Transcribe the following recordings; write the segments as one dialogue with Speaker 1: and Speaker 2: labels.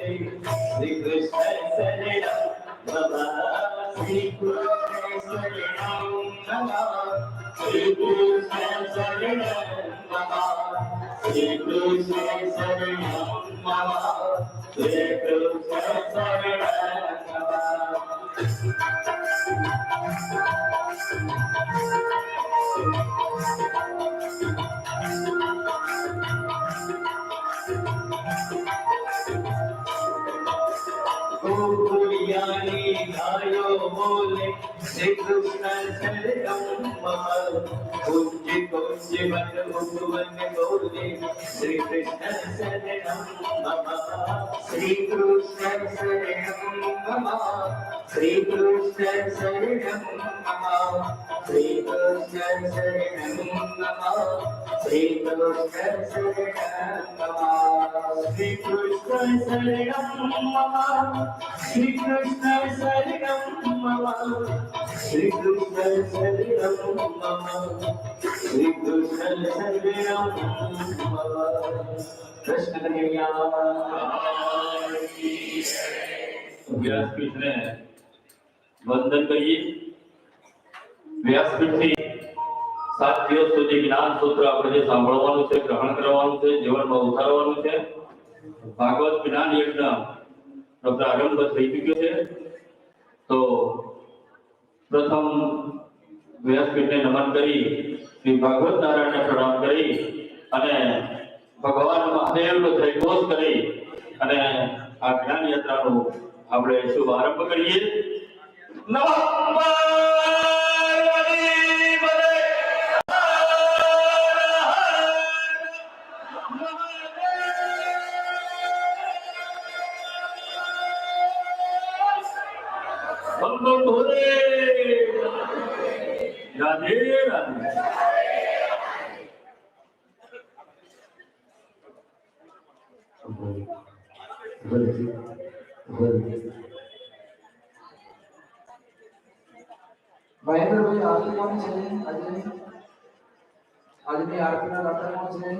Speaker 1: Shri Krishna Saranam Mama, Shri Krishna Saranam Mama, Shri Krishna Saranam Mama, Shri Krishna Saranam Mama, Shri Krishna Saranam Mama. गोकुलियानी गायो बोले श्री कृष्ण शरणम मम कुंज कुंज one उपवन बोले श्री कृष्ण शरणम मम श्री कृष्ण शरणम मम श्री कृष्ण शरणम मम श्री कृष्ण शरणम मम श्री कृष्ण शरणम मम श्री कृष्ण शरणम मम Shri Krishna Saranam Mama, Shri Krishna Saranam Mama, Shri Krishna Saranam Mama. Krishna Kanya.
Speaker 2: વ્યાસપીઠને વંદન કરીએ. વ્યાસપીઠથી 7 દિવસ સુધી જ્ઞાન સૂત્ર આપણે જે સાંભળવાનું છે, ગ્રહણ કરવાનું છે, જીવનમાં ઉતારવાનું છે. ભાગવત જ્ઞાન યજ્ઞ પ્રારંભ થઈ ચૂક્યો છે. તો પ્રથમ વ્યાસપીઠને નમન કરી શ્રી ભાગવત નારાયણને પ્રણામ કરી અને ભગવાન મહાદેવનો જયઘોષ કરી અને આ જ્ઞાન યાત્રાનો આપણે શુભ આરંભ કરીએ. રાધે રાધે.
Speaker 3: મહેન્દ્રભાઈ આરતી કોણ છે? આજની આરતીના દાતા કોણ છે?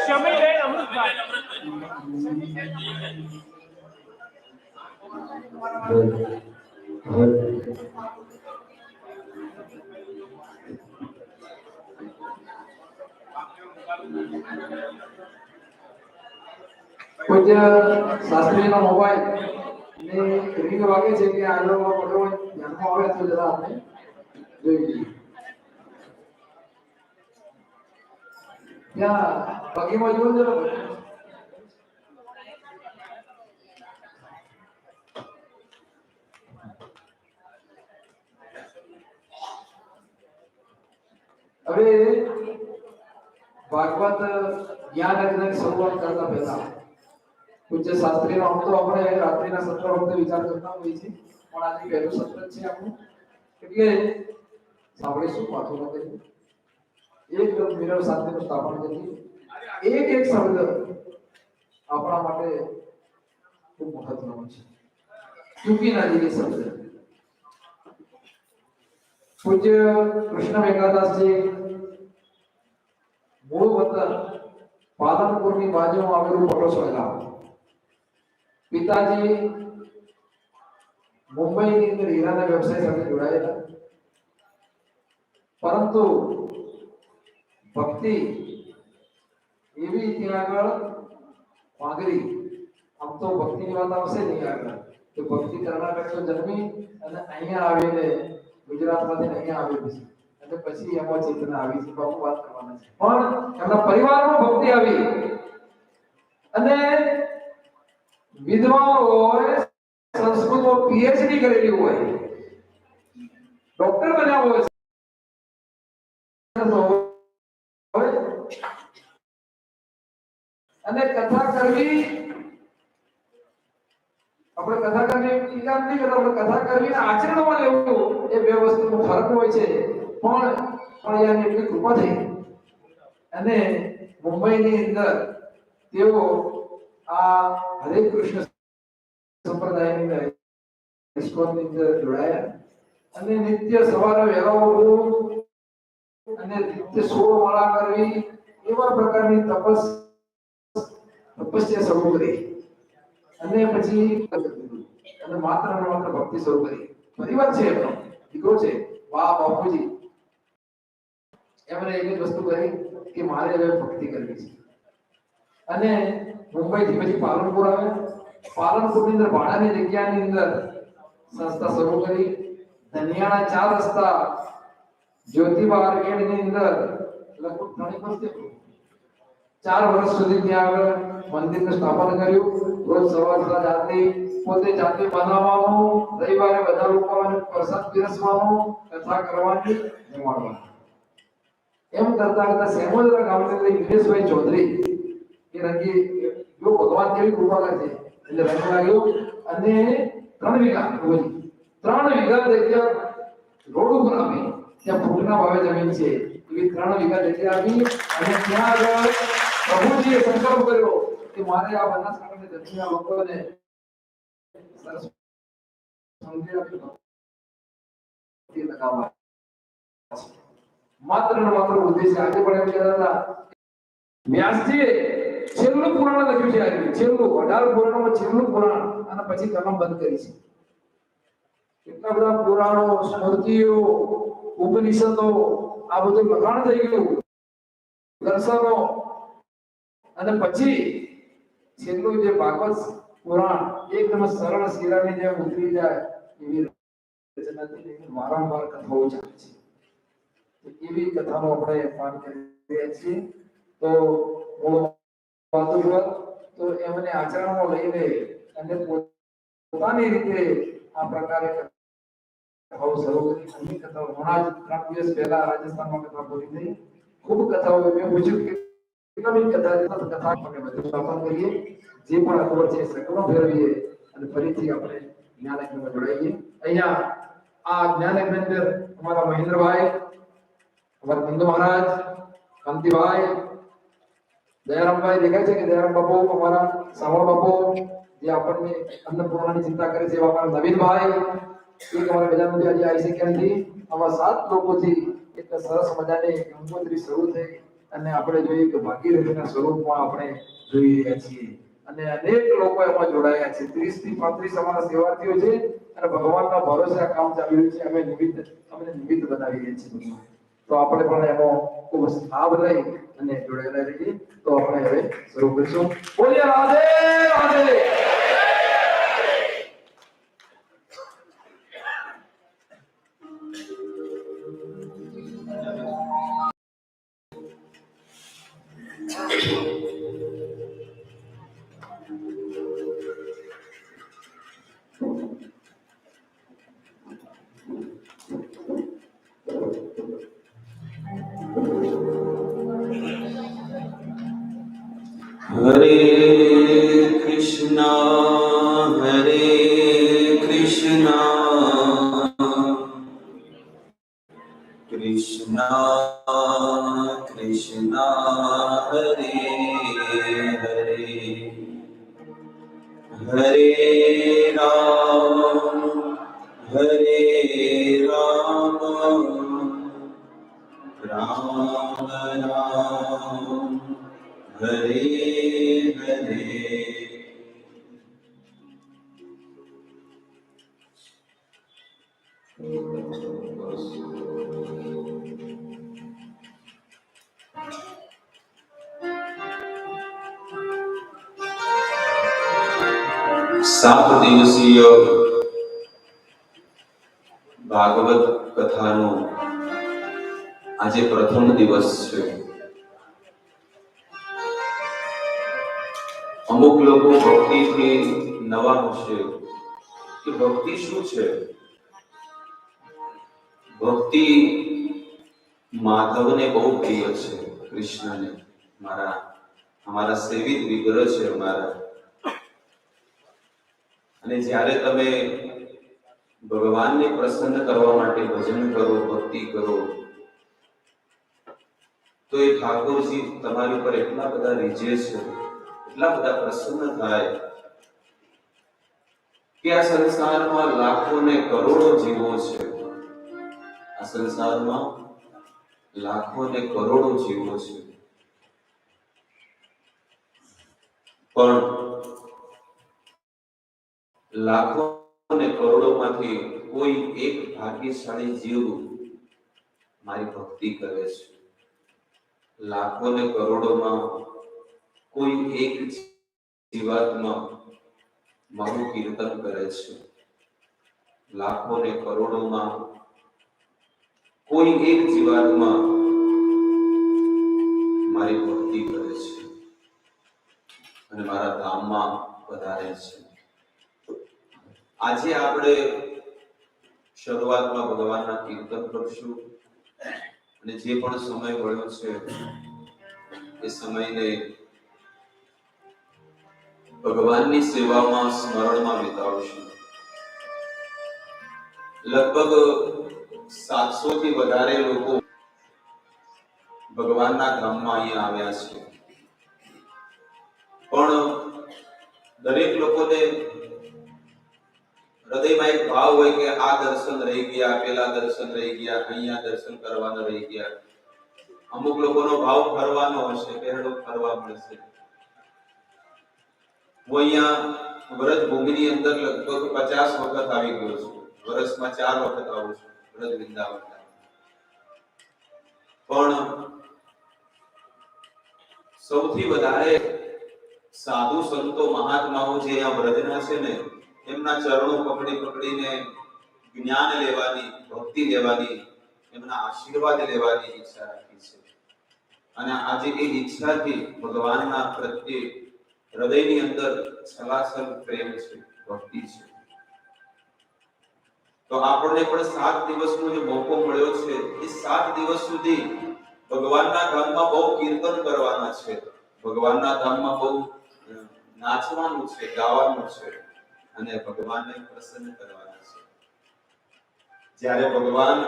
Speaker 4: શમીબેન અમૃતભાઈ.
Speaker 3: પૂજ્ય શાસ્ત્રીનો મોબાઈલ ને રિંગ વાગે છે કે આગળ પડ્યો ધ્યાનમાં આવે તો જરા આપણે જોઈ લઈએ. ત્યાં બગીમાં જોયું જરા. હવે ભાગવત જ્ઞાન યજ્ઞની શરૂઆત કરતા પહેલા પૂજ્ય શાસ્ત્રીનો આમ તો આપણે રાત્રિના સત્ર વખતે વિચાર કરતા હોઈએ છીએ, પણ આજે પહેલું સત્ર છે આપણું, એટલે સાંભળીશું વાતો નથી. એકદમ વિરલ શાંતિનું સ્થાપન કરી એક એક શબ્દ આપણા માટે ખૂબ મહત્વનો છે, ચૂકી ના જઈએ શબ્દ. પૂજ્ય કૃષ્ણ વેંકટદાસજી મૂળ વતન પાલનપુરની બાજુમાં આવેલું પટોસરા ગામ. પિતાજી મુંબઈની અંદર હીરાના વ્યવસાય સાથે જોડાયેલા, પરંતુ ભક્તિ એવી ત્યાં આગળ માંગરી. આમ તો ભક્તિની વાત આવશે નહીં આગળ, કે ભક્તિ કર્ણાટક તો જન્મી અને અહીંયા આવીને ગુજરાતમાંથી અહીંયા આવી છે અને પછી એમાં ચેતના આવી છે. બહુ વાત કરવાના છે, પણ એમના પરિવારમાં ભક્તિ આવી અને વિદ્વાન હોય, સંસ્કૃતમાં પીએચડી કરેલી હોય, ડોક્ટર બન્યા હોય અને કથા કરવી, આપણે કથા કરવી ટીકા નથી કરતા, આપણે કથા કરવી આચરણમાં લેવું એ બે વસ્તુનો ફરક હોય છે. પણ યાર એટલી કૃપા થઈ અને મુંબઈની અંદર તેઓ આ હરે કૃષ્ણ સંપ્રદાયની અંદર ઇસ્કોનની અંદર જોડાયા અને નિત્ય સવારે વહેલા ઉઠવું, અને તે 16 માળા કરવી એવા પ્રકારની તપસ્યા શરૂ કરી અને પછી અને માત્ર ને માત્ર ભક્તિ શરૂ કરી. પરિવાર છે એમનો દીકરો છે, વાહ બાપુજી એમણે એક જ વસ્તુ કરી કે મારે હવે ભક્તિ કરવી છે. અને મુંબઈ થી પછી પાલનપુર આવે. પાલનપુરની અંદર ભાડાની જગ્યાની અંદર સંસ્થા શરૂ કરી. ધનિયાના 4 રસ્તા જ્યોતિબા આર્કેડની અંદર લગભગ 3 વર્ષ 4 વર્ષ સુધી ત્યાં આગળ મંદિરનું સ્થાપન કર્યું. રોજ સવાર આરતી પોતે જાતે બનાવવાનું, રવિવારે બધા લોકોને પ્રસાદ પીરસવાનો, કથા કરવાની, જમાડવાનું. એમ કરતા કરતા સેમોદરા ગામની અંદર દિનેશભાઈ ચૌધરી એ રંગી જો ભગવાન કેવી કૃપા કરે એટલે રંગ લાગ્યો અને 3 વીઘા જગ્યા રોડ ઉપર આપી. ત્યાં ફૂટના ભાવે જમીન છે એવી 3 વીઘા જગ્યા આપી અને ત્યાં આગળ પ્રભુજીએ સંકલ્પ કર્યો કે મારે આ બનાસકાંઠાના દક્ષિણના લોકોને સરસ મંદિર આપી લગાવવા. માત્ર ને માત્ર ઉદ્દેશ્ય આજે પણ એમ કહેતા હતા વ્યાસજીએ છેલ્લું પુરાણ લખ્યું છે. આજે છેલ્લું 18 પુરાણોમાં છેલ્લું પુરાણ અને પછી કલમ બંધ કરી છે. કેટલા બધા પુરાણો, સ્મૃતિઓ, ઉપનિષદો આ બધું લખાણ થઈ ગયું, દર્શનો અને પછી છેલ્લું જે ભાગવત પુરાણ એકદમ સરળ શિરાની જેમ ઉતરી જાય એવી રચનાથી વારંવાર કથાઓ ચાલે છે. એવી કથાનો આપણે પાન કરી રહ્યા છીએ. તો તો એમને આચરણમાં લઈને અને પોતાની રીતે આ પ્રકારે કથાઓ શરૂ કરી. અન્ય કથાઓ હમણાં જ 3 દિવસ પહેલા રાજસ્થાનમાં કથા પૂરી થઈ. ખૂબ કથાઓ મેં પૂછ્યું કે કેટલી કથા આપણે બધું સ્થાપન કરીએ, જે પણ અખબર છે સકલો ફેરવીએ અને ફરીથી આપણે જ્ઞાનયજ્ઞમાં જોડાઈએ. અહીંયા આ જ્ઞાનયજ્ઞ અંદર અમારા મહેન્દ્રભાઈ, અમારા નંદ મહારાજ, કાંતિભાઈ, દયારામભાઈ દેખાય છે કે દયારામ બાપુ, અમારા સાવળ બાપુ જે આપણને અન્નપૂર્ણાની ચિંતા કરે છે, એવા અમારા નવીનભાઈ, એક અમારા ગજાનંદજી આજે આવી શક્યા નથી. આવા 7 લોકોથી એક સરસ મજાની ગંગોત્રી શરૂ થઈ અને આપણે જોઈએ કે ભાગીરથીના સ્વરૂપમાં આપણે જોઈ રહ્યા છીએ અને અનેક લોકો એમાં જોડાયા છે. 30 થી 35 અમારા સેવાર્થીઓ છે અને ભગવાનના ભરોસે આ કામ ચાલી રહ્યું છે. અમે નિમિત્ત બનાવી રહ્યા છીએ. તો આપણે પણ એનો ખૂબ લાભ લઈ અને જોડાયેલા રહીએ. તો આપણે હવે શરૂ કરીશું. બોલીએ Radhe Radhe.
Speaker 1: Hare Krishna, Krishna Krishna, Hare Hare, Hare Ram, Ram Ram, Hare Hare. સાત દિવસીય ભાગવત કથાનો આજે પ્રથમ દિવસ છે. અમુક લોકો ભક્તિથી નવા હશે કે ભક્તિ શું છે. ભક્તિ માધવને બહુ પ્રિય છે, કૃષ્ણને. અમારા સેવિત વિગ્રહ છે અમારા. અને જ્યારે તમે ભગવાનને પ્રસન્ન કરવા માટે ભજન કરો, ભક્તિ કરો, તો એ ઠાકોરજી તમારી ઉપર એટલા બધા રીઝે છે, એટલા બધા પ્રસન્ન થાય કે આ સંસારમાં લાખો ને કરોડો જીવો છે. આ સંસારમાં લાખો ને કરોડો જીવો છે, પણ લાખો અને કરોડોમાંથી કોઈ એક ભાગ્યશાળી જીવ મારી ભક્તિ કરે છે. લાખો ને કરોડોમાં કોઈ એક જીવાત્મા મારું કીર્તન કરે છે. લાખો ને કરોડોમાં કોઈ એક જીવાત્મા મારી ભક્તિ કરે છે અને મારા ધામમાં વધારે છે. આજે આપણે શરૂઆતમાં ભગવાનના કીર્તન કરશું અને જે પણ સમય મળ્યો છે એ સમયને ભગવાનની સેવામાં સ્મરણમાં વિતાવશું. લગભગ 700 થી વધારે લોકો ભગવાનના ધામમાં અહીંયા આવ્યા છે, પણ દરેક લોકોને હૃદયમાં એક ભાવ હોય કે આ દર્શન રહી ગયા, પેલા દર્શન રહી ગયા, અહીંયા દર્શન કરવાના રહી ગયા. અમુક લોકોનો ભાવ ફરવાનો હશે કે હેડો ફરવા મળશે. હું અહીંયા વ્રજ ભૂમિની અંદર લગભગ 50 વખત આવી ગયો છું. વર્ષમાં 4 વખત આવું છું વ્રજ વૃંદાવન. પણ સૌથી વધારે સાધુ સંતો મહાત્માઓ જે આ વ્રજના છે ને, એમના ચરણો પકડીને જ્ઞાન લેવાની, ભક્તિ લેવાની, એમના આશીર્વાદ લેવાની ઈચ્છા રાખી છે. અને આજે એ ઈચ્છાથી ભગવાનના પ્રત્યે હૃદયની અંદર છલાછલ પ્રેમ છે, ભક્તિ છે. તો આપણને પણ 7 દિવસનો જે મોકો મળ્યો છે, એ 7 દિવસ સુધી ભગવાનના ધામમાં બહુ કીર્તન કરવાના છે, ભગવાનના ધામમાં બહુ નાચવાનું છે, ગાવાનું છે અને ભગવાનને પ્રસન્ન કરવાના છે. જ્યારે ભગવાન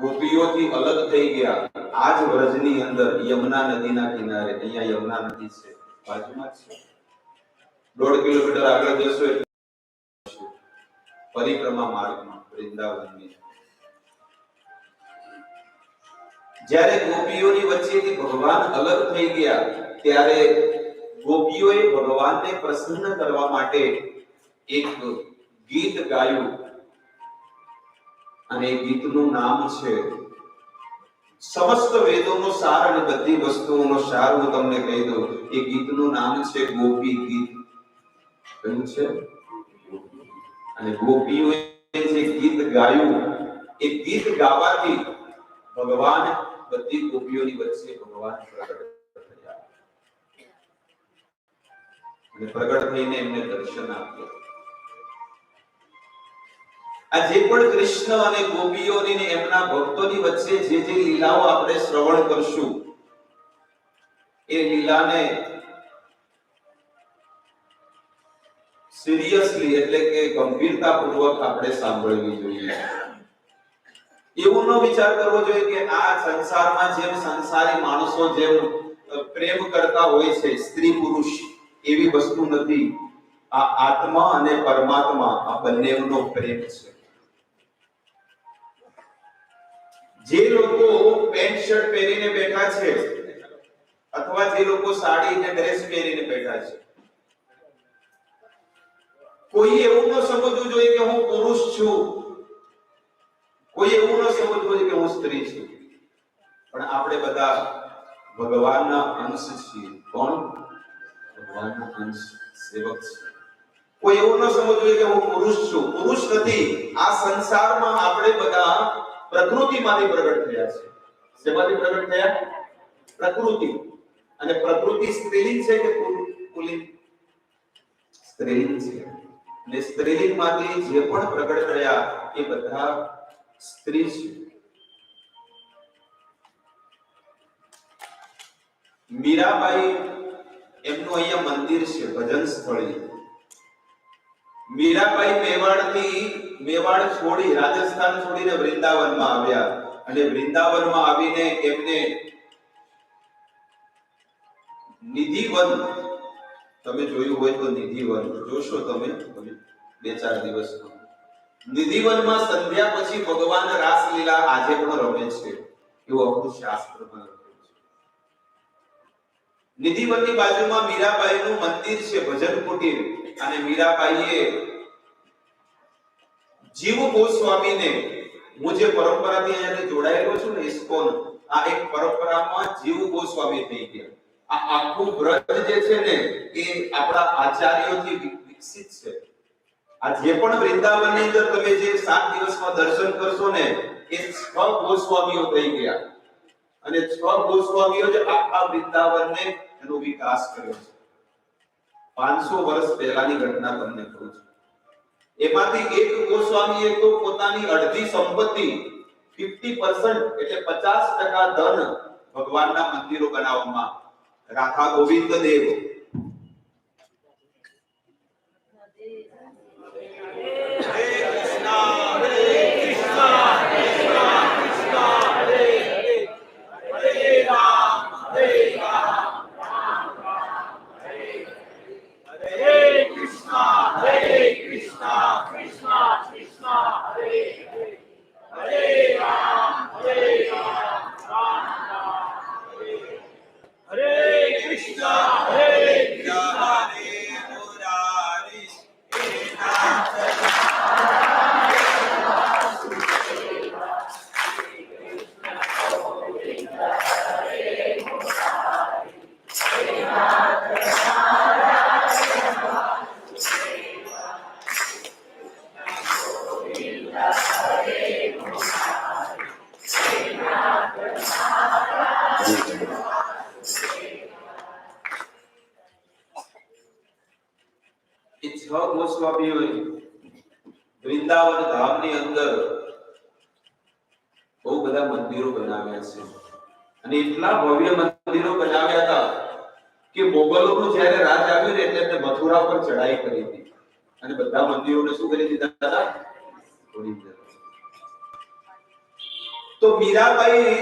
Speaker 1: ગોપીઓથી અલગ થઈ ગયા, આ જ વ્રજની અંદર યમુના નદીના કિનારે, અહીંયા યમુના નદી છે, બાજુમાં જ છે, 1.5 કિલોમીટર આગળ જશો એટલે પરિક્રમા માર્ગમાં વૃંદાવનની. જ્યારે ગોપીઓની વચ્ચેથી ભગવાન અલગ થઈ ગયા, ત્યારે ગોપીઓએ ભગવાનને પ્રસન્ન કરવા માટે એક ગીત ગાયું અને એ ગીતનું નામ છે, સમસ્ત વેદોનો સાર અને બધી વસ્તુઓનો સાર હું તમને કહી દઉં. એ ગીતનું નામ છે ગોપી ગીત. કયું છે? અને ગોપીઓએ જે ગીત ગાયું, એ ગીત ગાવાથી ભગવાન બધી ગોપીઓની વચ્ચે ભગવાન પ્રગટ થયા અને પ્રગટ થઈને એમને દર્શન આપ્યા. આ જે પણ કૃષ્ણ અને ગોપીઓની ને એમના ભક્તોની વચ્ચે જે લીલાઓ આપણે શ્રવણ કરશું, એ લીલાને સિરિયસલી એટલે કે ગંભીરતાપૂર્વક આપણે સાંભળવી જોઈએ. એવું ન વિચાર કરવો જોઈએ કે આ સંસારમાં જેમ સંસારી માણસો જેમ પ્રેમ કરતા હોય છે, સ્ત્રી પુરુષ, એવી વસ્તુ નથી. આ આત્મા અને પરમાત્મા, આ બંનેનો પ્રેમ છે. જે લોકો પેન્ટ શર્ટ પહેરીને બેઠા છે અથવા જે લોકો સાડી અને ડ્રેસ પહેરીને બેઠા છે, કોઈ એવું ન સમજવું જોઈએ કે હું પુરુષ છું, કોઈ એવું ન સમજવું જોઈએ કે હું સ્ત્રી છું. પણ આપણે બધા ભગવાનના અંશ છીએ. કોણ? ભગવાનના અંશ, સેવક છે. કોઈ એવું ન સમજવું જોઈએ કે હું પુરુષ છું. પુરુષ નથી. આ સંસારમાં આપણે બધા પ્રકૃતિમાંથી પ્રગટ થયા છે. શેમાંથી પ્રગટ થયા? પ્રકૃતિ. અને પ્રકૃતિ સ્ત્રીલિંગ છે કે પુલ્લિંગ? સ્ત્રીલિંગ છે. અને સ્ત્રીલિંગમાંથી જે પણ પ્રગટ થયા એ બધા સ્ત્રી છે. મીરાબાઈ એમનું અહીંયા મંદિર છે, ભજન સ્થળી. મીરાબાઈ મેવાડ છોડી, રાજસ્થાન છોડીને વૃંદાવનમાં આવ્યા અને વૃંદાવનમાં આવીને એમને નિધિવન, તમે જોયું હોય તો નિધિવન જોશો તમે 2-4 દિવસમાં. નિધિવનમાં સંધ્યા પછી ભગવાન રાસલીલા આજે પણ રમે છે. એવું આપણું શાસ્ત્રમાં લખેલું છે. નિધિવનની બાજુમાં મીરાબાઈનું મંદિર છે, ભજન કુટીર, અને મીરાબાઈએ જીવ ગોસ્વામીને, હું જે પરંપરાથી અહીંયા જોડાયેલો છું ને, ઇસ્કોન, આ એક પરંપરામાં જીવ ગોસ્વામી થઈ ગયા. આ આખું વ્રત જે છે ને એ આપણા આચાર્યોથી વિકસિત છે. આ જે પણ વૃંદાવનની અંદર તમે જે 7 દિવસમાં દર્શન કરશો ને, એ 6 ગોસ્વામીઓ થઈ ગયા, અને 6 ગોસ્વામીઓ જે આખા વૃંદાવનને એનો વિકાસ કર્યો છે. 500 વર્ષ પહેલાની ઘટના તમને કહું છું. એમાંથી એક ગોસ્વામીએ તો પોતાની અડધી સંપત્તિ 50% એટલે 50% ધન ભગવાનના મંદિરો બનાવવામાં, રાધા ગોવિંદ દેવ, એ 6 ગોસ્વામીઓએ વૃંદાવન ધામની અંદર બહુ બધા મંદિરો બનાવ્યા છે, અને એટલા ભવ્ય મંદિરો બનાવ્યા હતા કે મોગલોનું જ્યારે રાજ આવ્યું ને એટલે એમને મથુરા પર ચડાઈ કરી હતી, અને બધા મંદિરોને શું કરી દીધા હતા? તોડી દીધા. તો મીરાબાઈ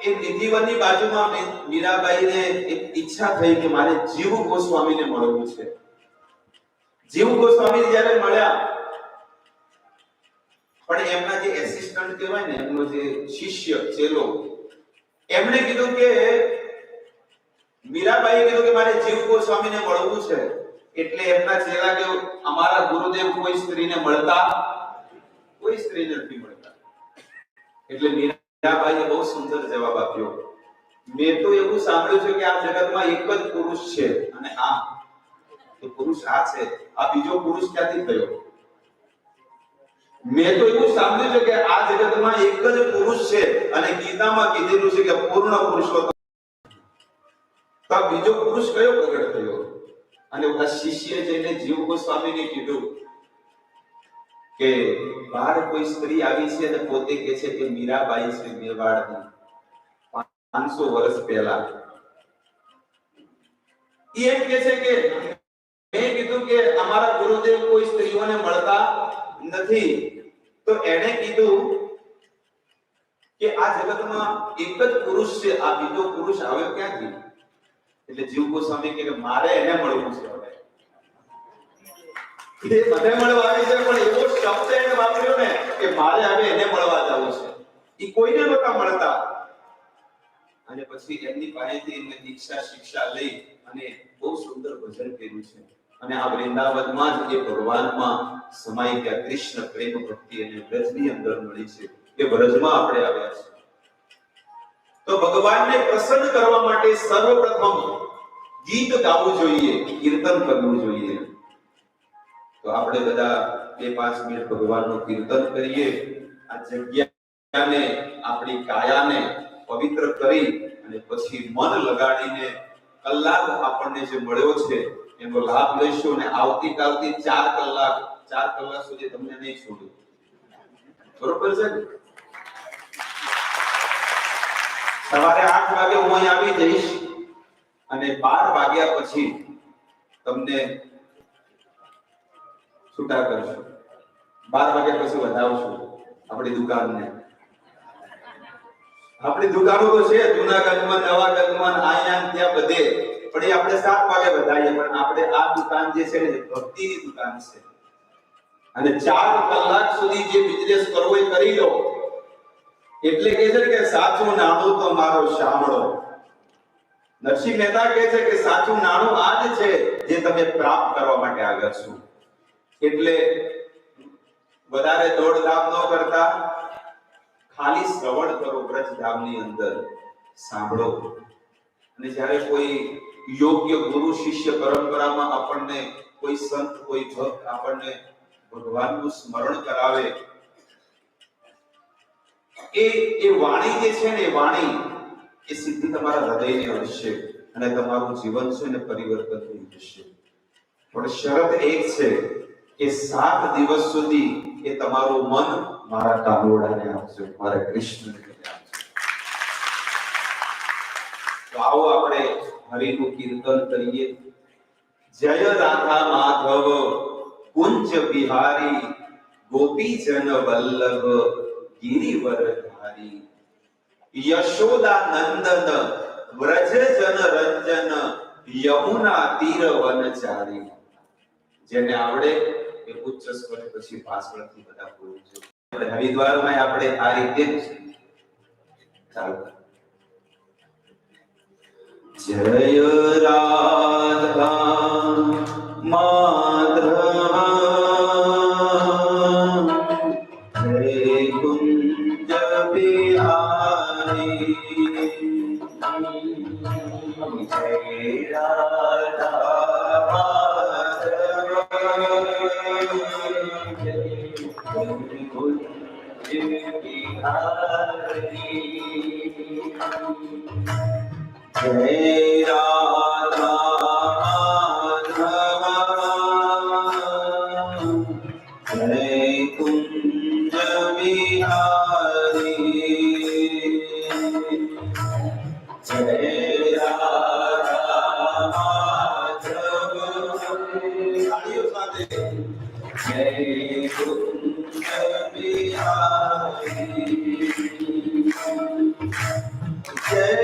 Speaker 1: એ નિધિવનની બાજુમાં મીરાબાઈને એક ઈચ્છા થઈ કે મારે જીવ ગોસ્વામીને મળવું છે. જીવ ગોસ્વામી જ્યારે મળ્યા, પણ એમના જે એસિસ્ટન્ટ કહેવાય ને, એમનો જે શિષ્ય ચેલો, એમણે કીધું કે મીરાબાઈએ કીધું કે મારે જીવ ગોસ્વામીને મળવું છે. એટલે એમના ચેલા કે અમારા ગુરુદેવ કોઈ સ્ત્રીને મળતા, કોઈ સ્ત્રીને નથી મળતા. એટલે મીરાબાઈએ બહુ સુંદર જવાબ આપ્યો, મેં તો એવું સાંભળ્યું છે કે આ જગતમાં એક જ પુરુષ છે, અને આ પુરુષ આ છે, આ બીજો પુરુષ ક્યાંથી થયો? મેં તો એવું સાંભળ્યું છે કે આ જગતમાં એક જ પુરુષ છે, અને ગીતામાં કીધેલું છે કે પૂર્ણ પુરુષોત્તમ. તો આ બીજો પુરુષ કયો પ્રગટ થયો? અને આ શિષ્ય જઈને જીવ ગોસ્વામીને કીધું કે બહાર કોઈ સ્ત્રી આવી છે, અને પોતે કહે છે કે મીરાબાઈ છે મેવાડની, 500 વર્ષ પહેલા. એમ કહે છે કે મેં કીધું કે અમારા ગુરુદેવ કોઈ સ્ત્રીઓને મળતા નથી. તો એણે કીધું કે આ જગતમાં એક જ પુરુષ છે, આ બીજો પુરુષ આવ્યો ક્યાંથી? એટલે જીવ ગોસ્વામી કહે કે મારે એને મળવું છે. હવે એ મને મળવા આવી છે, પણ એવો શબ્દ એને વાપર્યો ને કે મારે હવે એને મળવા જવું છે. એ કોઈને નહોતા મળતા. અને પછી એમની પાસેથી એમને દીક્ષા શિક્ષા લઈ અને બહુ સુંદર ભજન કર્યું છે. અને આ વૃંદાવનમાં જ એ ભગવાનમાં સમાઈ ગયા. કૃષ્ણ પ્રેમ ભક્તિ અને વ્રજની અંદર મળી છે, એ વ્રજમાં આપણે આવ્યા છે. તો ભગવાનને પ્રસન્ન કરવા માટે સર્વપ્રથમ ગીત ગાવું જોઈએ, કીર્તન કરવું જોઈએ. તો આપણે બધા 2-5 મિનિટ ભગવાનનું કીર્તન કરીએ. આ જગ્યાને, આપણી કાયાને પવિત્ર કરી અને પછી મન લગાડીને કલાક આપણને જે મળ્યો છે એનો લાભ લઈશું. અને આવતીકાલથી 4 કલાક સુધી તમને નહીં છોડું. બરોબર છે? સવારે 8 વાગે હું અહીં આવી જઈશ, અને 12 વાગ્યા પછી તમને છૂટા કરશું. 12 વાગ્યા પછી વધાવશું આપણી દુકાનને. આપણી દુકાનો તો છે જૂનાગઢમાં, નવાગઢમાં, અહીંયા ત્યાં બધે, પણ એ આપણે 7 વાગે વધારીએ. પણ આપણે આ દુકાન જે છે ને ભક્તિની દુકાન છે, અને 4 કલાક સુધી જે બિઝનેસ કરવો એ કરી લો. એટલે કહે છે કે સાચું નાણું તો મારો શામળો. નરસિંહ મહેતા કહે છે કે સાચું નાણું આ જ છે જે તમે પ્રાપ્ત કરવા માટે આગળ છો. એટલે વધારે દોડધામ ન કરતા ખાલી શ્રવણ કરો બ્રજધામની અંદર, સાંભળો. અને જ્યારે કોઈ યોગ્ય ગુરુ શિષ્ય પરંપરામાં આપણને કોઈ સંત કોઈ ભક્ત આપણને ભગવાનનું સ્મરણ કરાવે, એ વાણી જે છે ને, એ વાણી એ સીધી તમારા હૃદયને અડશે અને તમારું જીવન છે ને પરિવર્તન થઈ જશે. પણ શરત એક છે કે 7 દિવસ સુધી એ તમારું મન મારા કાનોડાને આપજો, મારા કૃષ્ણને આપજો. તો આવો આપણે હરિનું કીર્તન કરીએ. જય રાધા માધવ કુંજ બિહારી ગોપીજન વલ્લભ ગિરિવરધારી. યશોદા નંદન વ્રજ જન રંજન યમુના તીર વનચારી. જેને આવડે એ ઉચ્ચ સ્વર પછી પાછળથી બધા બોલજો. આપણે હરિદ્વારમાં આપણે આ રીતે ચાલો. જય રાધા માધવ જય કુંજ બિહારી જય રાધા માધવ જય કુંજ બિહારી જય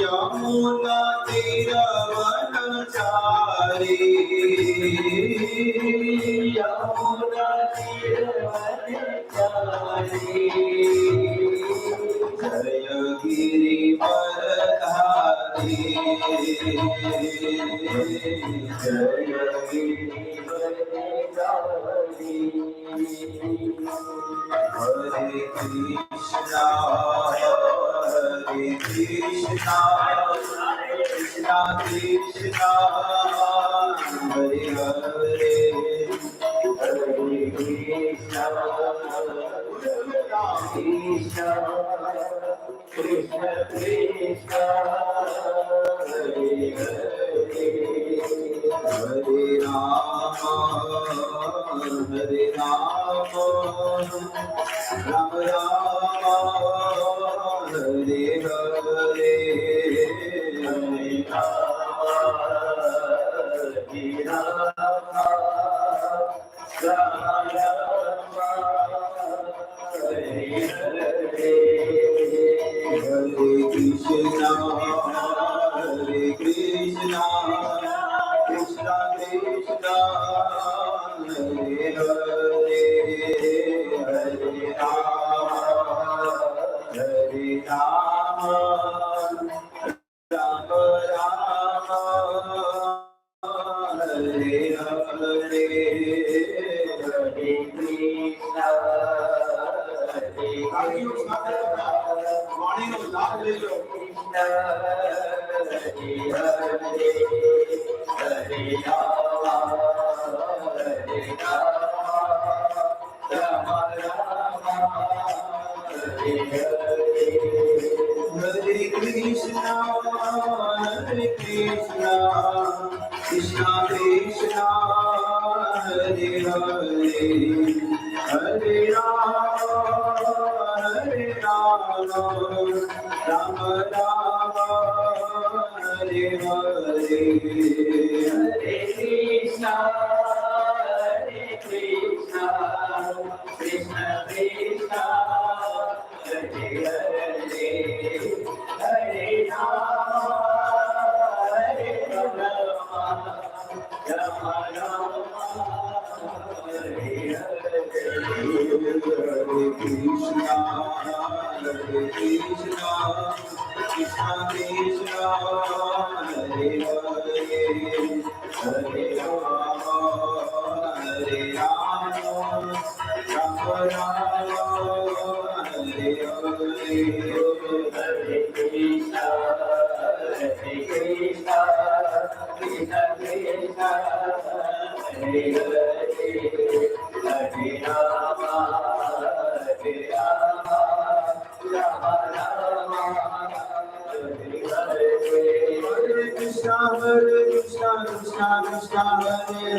Speaker 1: યમુના તીર વનચારી યમુના તીર વનચારી જય ગિરિવરધારી જય ગિરિવરધારી હરે Krishna Krishna Krishna Krishna Hare Hare Hare Krishna Krishna Krishna Krishna Hare Hare Hare Rama Hare Rama Rama Rama Hare Hare Hare Rama Hare Rama Rama Rama Hare Hare Hare Krishna Hare Krishna Krishna Krishna Hare Hare Hare Rama Hare Rama Rama Rama Hare Hare Hare Krishna વાણીનો લાભ લેજો કૃષ્ણ હરે હરે હરે રામ હરે રામ રામ રામ હરે હરે Hare Krishna Krishna Krishna Hare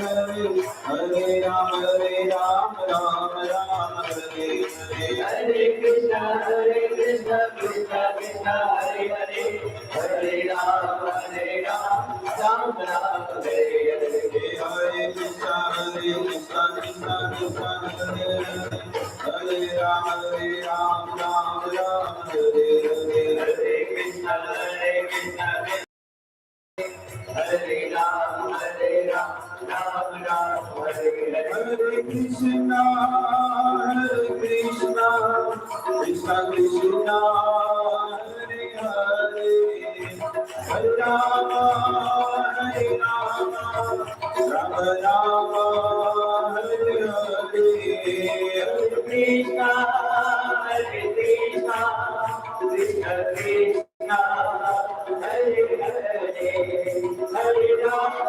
Speaker 1: Hare Hare Rama Hare Rama Rama Rama Hare Hare Hare Krishna Krishna Krishna Hare Hare Hare Rama Hare Rama Rama Rama Hare Hare Hare Krishna Krishna Krishna Hare Hare Hare Rama Hare Rama Rama Rama Hare Hare Hare Krishna Krishna Krishna Krishna Hare Hare Hare Rama Hare Rama Rama Rama Hare Hare Hare Krishna Krishna Krishna Hare Hare Hare Rama Rama Rama Hare Hare Hare Krishna Krishna Krishna Hare Hare Hare Rama Rama Rama Hare Hare Hare Krishna Krishna Krishna Hare Hare Hare Rama Rama Rama Hare Hare Hare Krishna Krishna Hare Ram Ram Ram Hare Hare Krishna Krishna Krishna Krishna Hare Hare Hare Rama Rama Rama Hare Hare Hare Krishna Krishna Krishna Krishna Hare Hare Hare Rama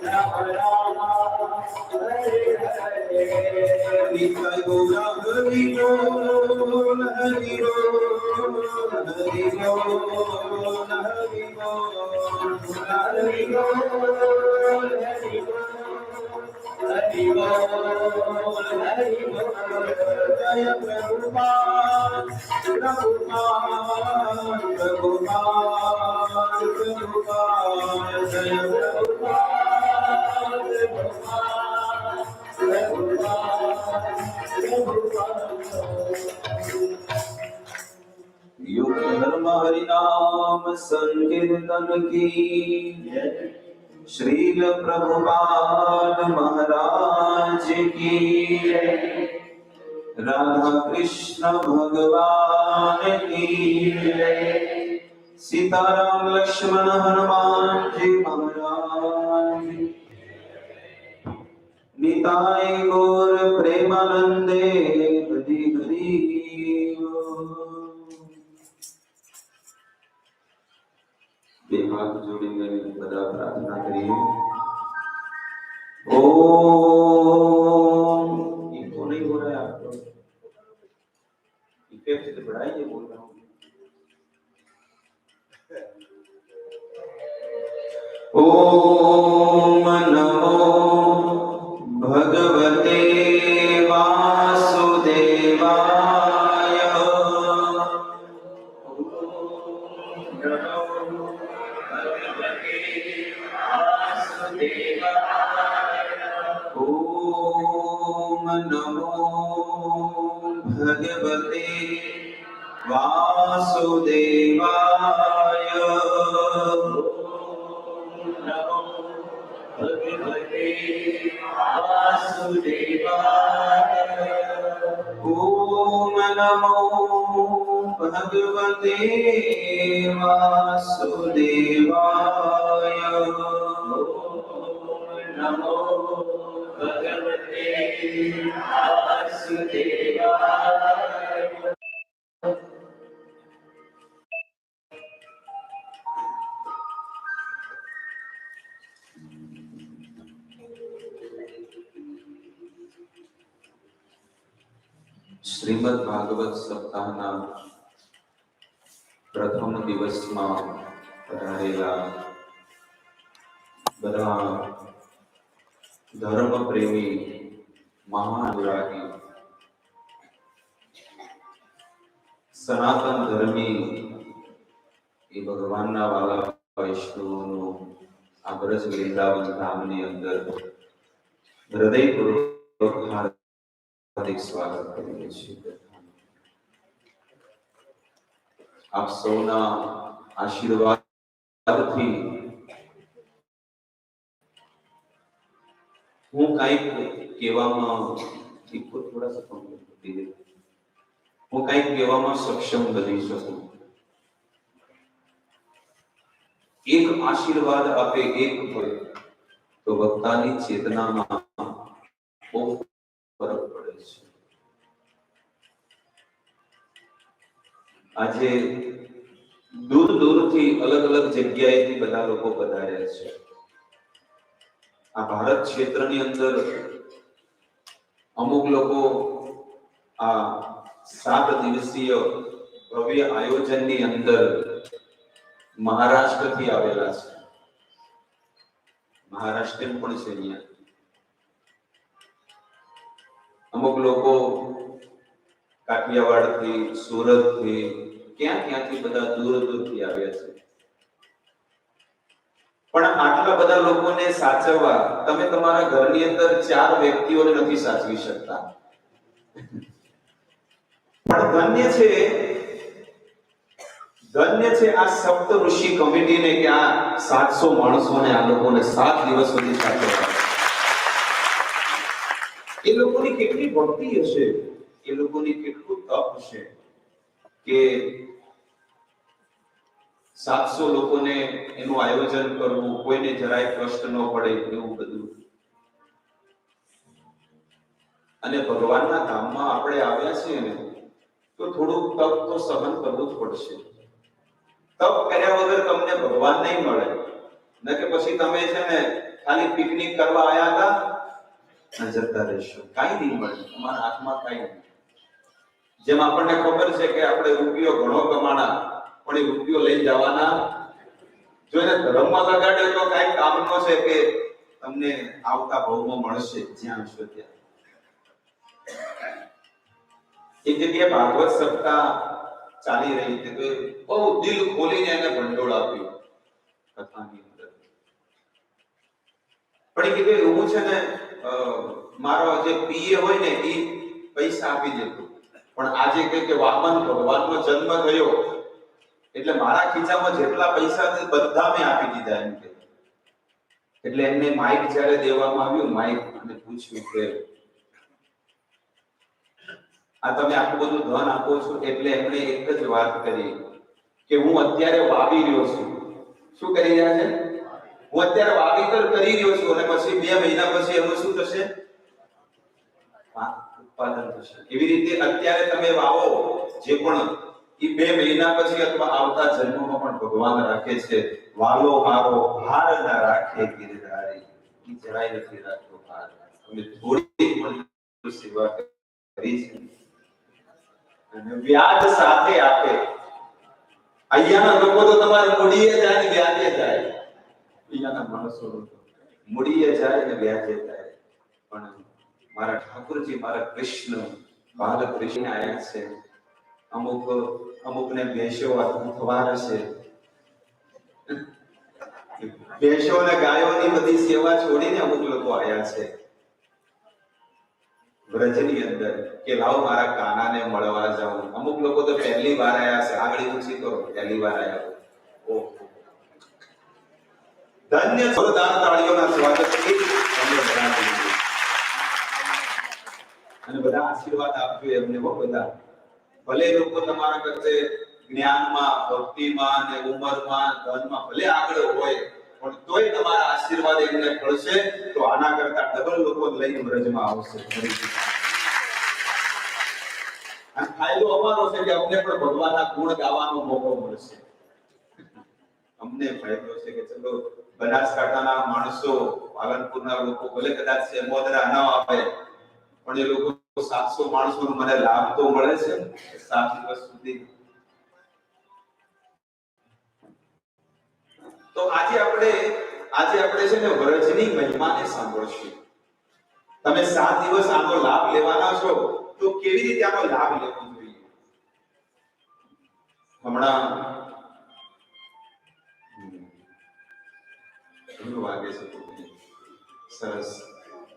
Speaker 1: Rama Rama Hare Hare Nitai Gaura Hari Bol Hari Bol Hari Bol Hari Bol Hari Bol Hari Bol Hari Bol Jaya Prabhupada Prabhupada Prabhupada Prabhupada Jaya युग धर्म हरि नाम संकीर्तन की श्रील प्रभुपाद महाराज की राधा कृष्ण भगवान की सीताराम लक्ष्मण हनुमान जी महाराज निताय गौर प्रेमानंदे हरि हरि બે હાથ જોડીને બધા પ્રાર્થના કરીએ। ओम ये तो नहीं हो रहा है आपको इफेक्ट से बढ़ाइए बोल रहा हूँ ओम नमो भगवते वासुदेवाय ओम नमो भगवते वासुदेवाय ओम नमो भगवते वासुदेवाय नमो भगवते वासुदेवाय શ્રીમદ ભાગવત સપ્તાહના પ્રથમ દિવસમાં પધારેલા બધા ધર્મ પ્રેમી મહાનુરાગી સનાતન ધર્મી એ ભગવાનના વાલા વૈષ્ણવોનું આ બ્રજ વૃંદાવન ધામની અંદર હૃદયપૂર્વક हार्दिक स्वागत करिए છીએ। આપ સૌના આશીર્વાદથી હું કંઈક કહેવામાં થોડા सा હું કંઈક કહેવામાં સક્ષમ બની શકું। એક આશીર્વાદ આપે એક હોય તો ભક્તાની ચેતનામાં બહુ ફરક પડે છે। આજે દૂર દૂરથી અલગ અલગ જગ્યાએથી બધા લોકો પધાર્યા છે। આ ભારત ક્ષેત્રની અંદર અમુક લોકો આ 7 દિવસીય ભવ્ય આયોજનની અંદર મહારાષ્ટ્રથી આવેલા છે। મહારાષ્ટ્રીયન પણ છે અહીંયા। અમુક લોકો કાઠિયાવાડથી સુરતથી ક્યાંથી બધા દૂર દૂરથી આવ્યા છે। પણ આટલા બધા લોકોને સાચવવા તમે તમારા ઘરની અંદર 4 વ્યક્તિઓને નથી સાચવી શકતા। પણ ધન્ય છે આ સપ્ત ઋષિ કમિટીને કે આ 700 માણસોને આ લોકોને 7 દિવસ સુધી સાચવવા। એ લોકોની કેટલી ભક્તિ હશે, એ લોકોની કેટલું તપ હશે કે 700 લોકોને એનું આયોજન કરવું, કોઈને જરાય કષ્ટ ન પડે એવું બધું। અને ભગવાનના ધામમાં આપણે આવ્યા છીએ ને તો થોડું તપ તો સહન કરવું જ પડશે। તપ કર્યા વગર તમને ભગવાન નહીં મળે, ન કે પછી તમે છે ને ખાલી પિકનિક કરવા આવ્યા હતા જતા રહેશો, કાંઈ નહીં મળે તમારા હાથમાં કાંઈ નહીં। જેમ આપણને ખબર છે કે આપણે રૂપિયો ઘણો કમાણા પણ એ રૂપિયો લઈ જવાના જો એને ધર્મમાં લગાડ્યો તો કાંઈ કામનો છે કે તમને આવતા ભાવમાં મળશે જ્યાં હશો ત્યાં। એક જગ્યાએ ભાગવત સપ્તાહ ચાલી રહી હતી તો બહુ દિલ ખોલીને એને ભંડોળ આપ્યું કથાની અંદર। પણ એ કીધું એવું છે ને મારો જે પીએ હોય ને એ પૈસા આપી દેતો, પણ આજે કે વામન ભગવાનનો જન્મ થયો એટલે મારા ખીચામાં જેટલા પૈસા છે બધા મેં આપી દીધા એમ કે। એટલે એમને માઇક જ્યારે દેવામાં આવ્યું, માઇક અને પૂછ્યું કે આ તમે આટલું બધું ધન આપો છો, એટલે એમણે એક જ વાત કરી કે હું અત્યારે વાવી રહ્યો છું। શું કરી રહ્યા છે? હું અત્યારે વાવેતર કરી રહ્યો છું અને પછી 2 મહિના પછી એનું શું થશે? ઉત્પાદન થશે। એવી રીતે અત્યારે તમે વાવો જે પણ એ 2 મહિના પછી અથવા આવતા જન્મમાં પણ ભગવાન રાખે છે. વાલો મારો ભાર ના રાખે ગિરધારી, એ જરાય નથી રાખતો ભાર. અમે થોડી પણ સેવા કરી છે અને વ્યાજ સાથે આપે. અહીંયાના લોકો તો તમારે મૂડીએ જાય ને વ્યાજે જાય. અહીંયાના માણસો મૂડીએ જાય ને વ્યાજે જાય. પણ મારા ઠાકોરજી, મારા કૃષ્ણ, બાલકૃષ્ણ આયા છે. અમુકને ભેંસો થવાર છે. ભેંસો અને ગાયોની બધી સેવા છોડીને અમુક લોકો આયા છે વ્રજની અંદર કે લાવો મારા કાનાને મળવા જાઉં. અમુક લોકો તો પહેલી વાર આયા છે. આગળ ઊંચી કરો, પહેલી વાર આયા. ઓહો, ધન્ય. જોરદાર તાળીઓના સ્વાગતથી તમને બધાને અને બધા આશીર્વાદ આપજો એમને. બહુ બધા ભલે લોકો તમારા કરતે જ્ઞાનમાં, ભક્તિમાં અને ઉંમરમાં, ધનમાં ભલે આગળ હોય, પણ તોય તમારા આશીર્વાદ એમને મળશે તો આના કરતા ડબલ લોકો લઈને વ્રજમાં આવશે. અને ફાયદો અમારો છે કે અમને પણ ભગવાનના ગુણ ગાવાનો મોકો મળશે. અમને ફાયદો છે કે ચલો બનાસકાંઠાના માણસો, પાલનપુરના લોકો ભલે કદાચ સેમોદરા ન આવે, પણ એ લોકો 700 માણસોનો મને લાભ તો મળે છે 7 દિવસ સુધી. તો આજે આપણે છે ને વ્રજની મહિમાને સાંભળશું. તમે 7 દિવસ આનો લાભ લેવાના છો તો કેવી રીતે આનો લાભ લેવો જોઈએ? હમણાં શું વાગે છે? સરસ.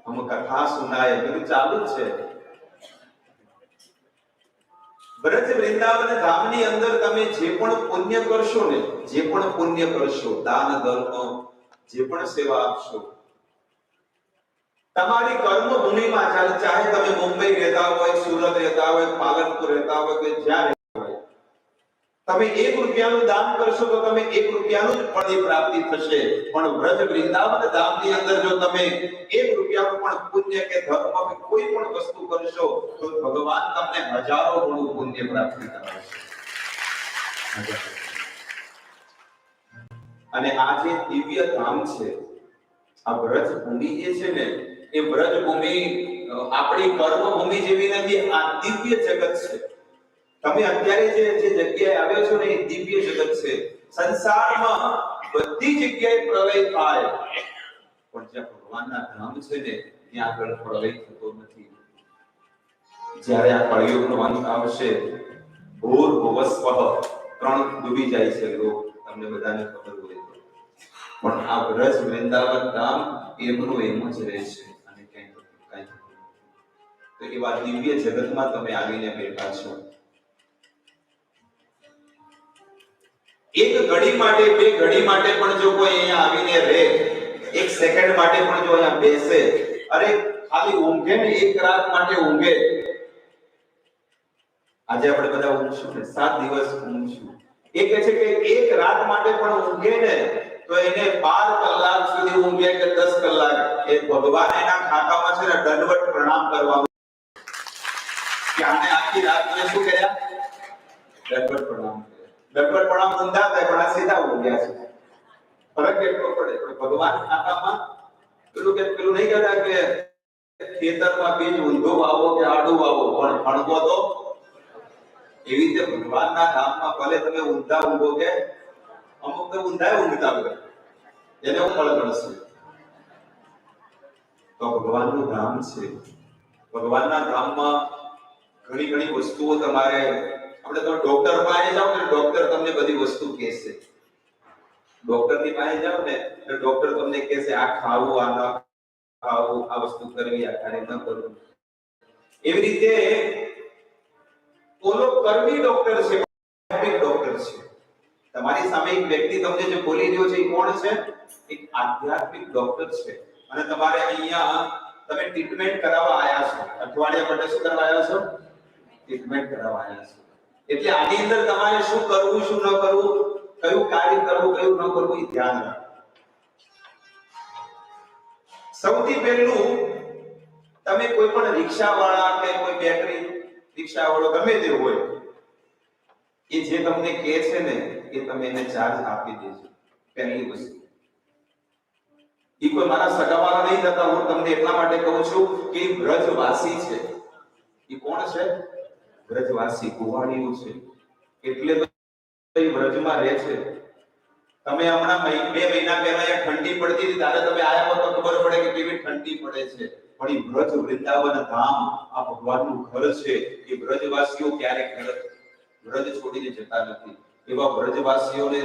Speaker 1: हम कथा सुनाए બધું ચાલુ જ છે. બ્રજ વૃંદાવન ધામની અંદર તમે જે પણ પુણ્ય કરશો ને, જે પણ પુણ્ય કરશો, દાન ધર્મ, જે પણ સેવા આપશો, તમારી કર્મભૂમિમાં ચાહે તમે મુંબઈ રહેતા હોય, સુરત રહેતા હોય, પાલનપુર રહેતા હોય કે જ્યાં રહેતા હોય, તમે 1 રૂપિયાનું દાન કરશો તો તમે 1 રૂપિયાનું જ ફળની પ્રાપ્તિ થશે. પણ બ્રજ વૃંદાવન ધામની અંદર જો તમે 1 રૂપિયાનું પણ પુણ્ય કે ધર્મ કે કોઈ પણ વસ્તુ કરશો તો ભગવાન તમને હજારો ગણું પુણ્ય પ્રાપ્તિ કરાવશે. અને આ જે દિવ્ય ધામ છે, આ બ્રજ ભૂમિ જે છે ને, એ બ્રજ ભૂમિ આપણી કર્મભૂમિ જેવી નથી. આ દિવ્ય જગત છે. તમે અત્યારે જે જગ્યાએ આવ્યો છો ને, એ દિવ્ય જગત છે. સંસારમાં બધી જગ્યાએ પ્રલય થાય, પણ જ્યાં ભગવાનના ધામ છે ને, ત્યાં આગળ પ્રલય થતો નથી. જ્યારે આ કળિયુગનો અંત આવશે, ભૂર ભુવસ્વઃ 3 ડૂબી જાય છે લોક, તમને બધાને ખબર હોય તો. પણ આ બ્રજ વૃંદાવન ધામ એમનું એમ જ રહે છે અને કઈ તો એવા દિવ્ય જગતમાં તમે આવીને બેઠા છો. એક ઘડી માટે, 2 ઘડી માટે પણ જો કોઈ અહીંયા આવીને રહે, 1 સેકન્ડ માટે પણ જો અહીંયા બેસે, અરે ખાલી ઊંઘે ને, 1 રાત માટે ઊંઘે. આજે આપણે બધા ઊંઘશું ને, 7 દિવસ ઊંઘશું. એ કહે છે કે 1 રાત માટે પણ ઊંઘે ને તો એને 12 કલાક સુધી ઊંઘે કે 10 કલાક, એ ભગવાન એના ખાતામાં છે ને દંડવત પ્રણામ કરવાનું. કે આને આખી રાત મેં શું કર્યા? દંડવત પ્રણામ. દંડવત પ્રણામ ઊંધા થાય પણ આ સીધા ઊંઘ્યા છે. ફરક એટલો પડે. પણ ભગવાન ખાતામાં પેલું નહીં કહેતા કે ખેતરમાં બીજ ઊંધો વાવો કે આડું વાવો, પણ ફણકો તો એવી રીતે ભગવાનના ધામમાં ભલે તમે ઊંધા ઊંઘો કે અમુક તો ઊંધા ઊંઘતા હોય, એને હું ફળ મળશે. તો ભગવાનનું ધામ છે. ભગવાનના ધામમાં ઘણી વસ્તુઓ તમારે, આપણે તો ડોક્ટર પાસે જાઓ ને, ડોક્ટર તમને બધી વસ્તુ કહેશે. ડોક્ટર ની પાસે જાઓ ને તો ડોક્ટર તમને કહેશે આ ખાવું, આ ન ખાવું, આ વસ્તુ કરવી, આ કાર્ય ન કરવું. એવી રીતે ઓલો કર્મી ડોક્ટર છે, ડોક્ટર છે. તમારી સામે એક વ્યક્તિ તમને જે બોલી રહ્યો છે એ કોણ છે? એક આધ્યાત્મિક ડોક્ટર છે. અને તમારે અહીંયા તમે ટ્રીટમેન્ટ કરાવવા આવ્યા છો, અઠવાડિયા માટે શું કરવા આવ્યા છો? ટ્રીટમેન્ટ કરાવવા આવ્યા છો. એટલે આની અંદર તમારે શું કરવું, શું ન કરવું, કયું કાર્ય કરવું, કયું ન કરવું, એ ધ્યાન રાખો. સૌથી પહેલું, તમે કોઈ પણ રિક્ષાવાળા કે કોઈ બેટરી રિક્ષાવાળો ગમે તે હોય, એ જે તમને કહે છે ને એ તમે એને ચાર્જ આપી દેજો. પહેલી વસ્તુ. એ કોઈ મારા સગાવાળા નહીં થતા, હું તમને એટલા માટે કહું છું કે એ બ્રજવાસી છે. એ કોણ છે? બ્રજવાસી, કુવાડીઓ છે. એટલે તો એ બ્રજમાં રહે છે. તમે હમણાં 2 મહિના પહેલા અહીંયા ઠંડી પડતી હતી, ત્યારે તમે આયા હો તો ખબર પડે કે કેવી ઠંડી પડે છે. પણ એ બ્રજ વૃંદાવન ધામ આ ભગવાનનું ઘર છે. એ બ્રજવાસીઓ ક્યારેક બ્રજ છોડીને જતા નથી. એવા બ્રજવાસીઓને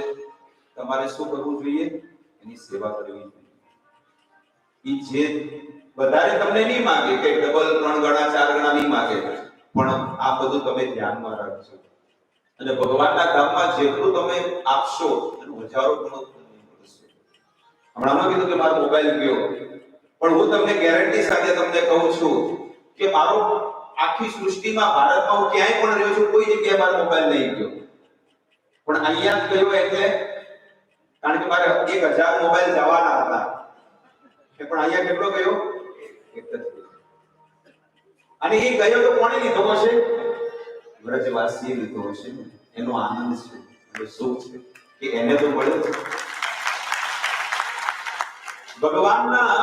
Speaker 1: તમારે શું કરવું જોઈએ? એની સેવા કરવી જોઈએ. ઈ જે વધારે તમને નહીં માંગે કે ડબલ 3 ગણા 4 ગણા નહીં માંગે, પણ આ બધું તમે ધ્યાનમાં રાખજો. અને ભગવાનના ધામમાં જેટલું તમે આપશો એનું હજારો ગણો તમને મળશે. હમણાં કીધું કે મારો મોબાઈલ ગયો, પણ હું તમને ગેરંટી સાથે તમને કહું છું કે મારો આખી સૃષ્ટિમાં ભારતમાં હું ક્યાંય પણ રહ્યો છું, કોઈ જગ્યાએ મારો મોબાઈલ નહીં ગયો. પણ અહીંયા જ ગયો એટલે કારણ કે મારે 1000 મોબાઈલ જવાના હતા, પણ અહીંયા કેટલો ગયો? એક જ. અને એ ગયો તો કોણે લીધો હશે? બ્રજવાસીએ લીધો હશે. એનો આનંદ છે, એનો સુખ છે કે એને તો મળ્યો. ભગવાનના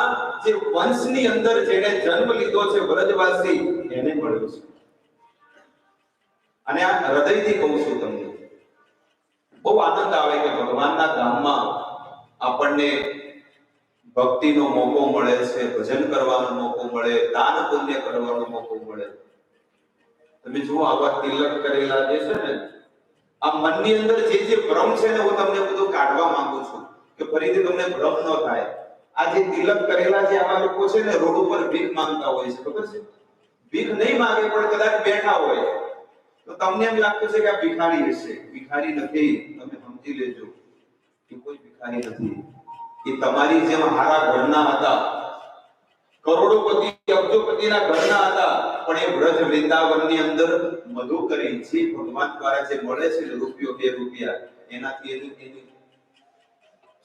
Speaker 1: જે વંશની અંદર જેને જન્મ લીધો છે બ્રજવાસી, એને મળ્યો છે. અને આ હૃદયથી કહું છું તમને, બહુ આનંદ આવે કે ભગવાનના ધામમાં આપણને ભક્તિનો મોકો મળે છે, ભજન કરવાનો મોકો મળે, દાન પુણ્ય કરવાનો મોકો મળે. તમે જુઓ આવા તિલક કરેલા જે છે ને, આ મનની અંદર જે ભ્રમ છે ને, હું તમને બધું કાઢવા માંગુ છું કે ફરીથી તમને ભ્રમ ન થાય. આ જે તિલક કરેલા જે આવા લોકો છે ને, રોડ ઉપર ભીખ માંગતા હોય છે, ખબર છે? ભીખ નહીં માંગે પણ કદાચ બેઠા હોય તો તમને એમ લાગતું છે કે આ ભિખારી હશે. ભિખારી નથી, તમે સમજી લેજો કે કોઈ ભિખારી નથી. એ તમારી જેમ હારા ઘરના હતા, કરોડોપતિ અબજોપતિના ઘરના હતા, પણ એ બ્રજ વૃંદાવનની અંદર મધુ કરી જે ભગવાન દ્વારા જે મળે છે ને, રૂપિયો 2 રૂપિયા, એનાથી એની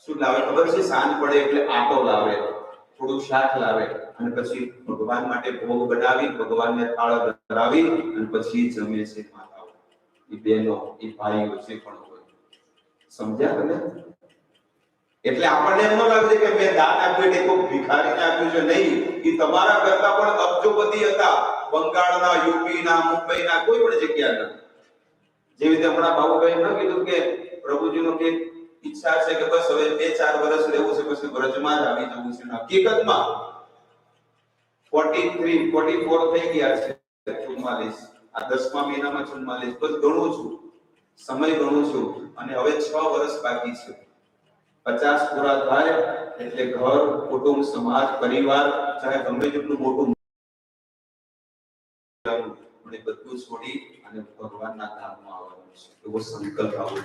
Speaker 1: શું લાવે ખબર છે? સાંજ પડે એટલે આટો લાવે, થોડું શાક લાવે, અને પછી ભગવાન માટે ભોગ બનાવી, ભગવાનને થાળ ધરાવી, અને પછી જમે છે માતાઓ, એ બહેનો, એ ભાઈઓ જે પણ હોય. સમજ્યા તમે? એટલે આપણને એમ ન લાગે કે મેં દાન આપ્યું એટલે કોઈ ભિખારીને આપ્યું છે. નહીં, એ તમારા કરતા પણ અબજોપતિ હતા. બંગાળના, યુપીના, મુંબઈના, કોઈ પણ જગ્યાના. જેવી રીતે હમણાં બાબુભાઈ ન કીધું કે પ્રભુજીનો કે ઈચ્છા છે કે બસ હવે 2-4 વર્ષ રહેવું છે, પછી બ્રજમાં જ આવી જવું છે. હકીકતમાં 44 થઈ ગયા છે. 44 આ 10મા મહિનામાં 44 બસ ગણું છું, સમય ગણું છું, અને હવે 6 વર્ષ બાકી છે. 50 પૂરા થાય એટલે ઘર, કુટુંબ, સમાજ, પરિવાર, ચાહે ગમે તેટલું મોટું, અને બધું છોડી અને ભગવાનના ધામમાં આવવાનું છે. એવો સંકલ્પ આવો.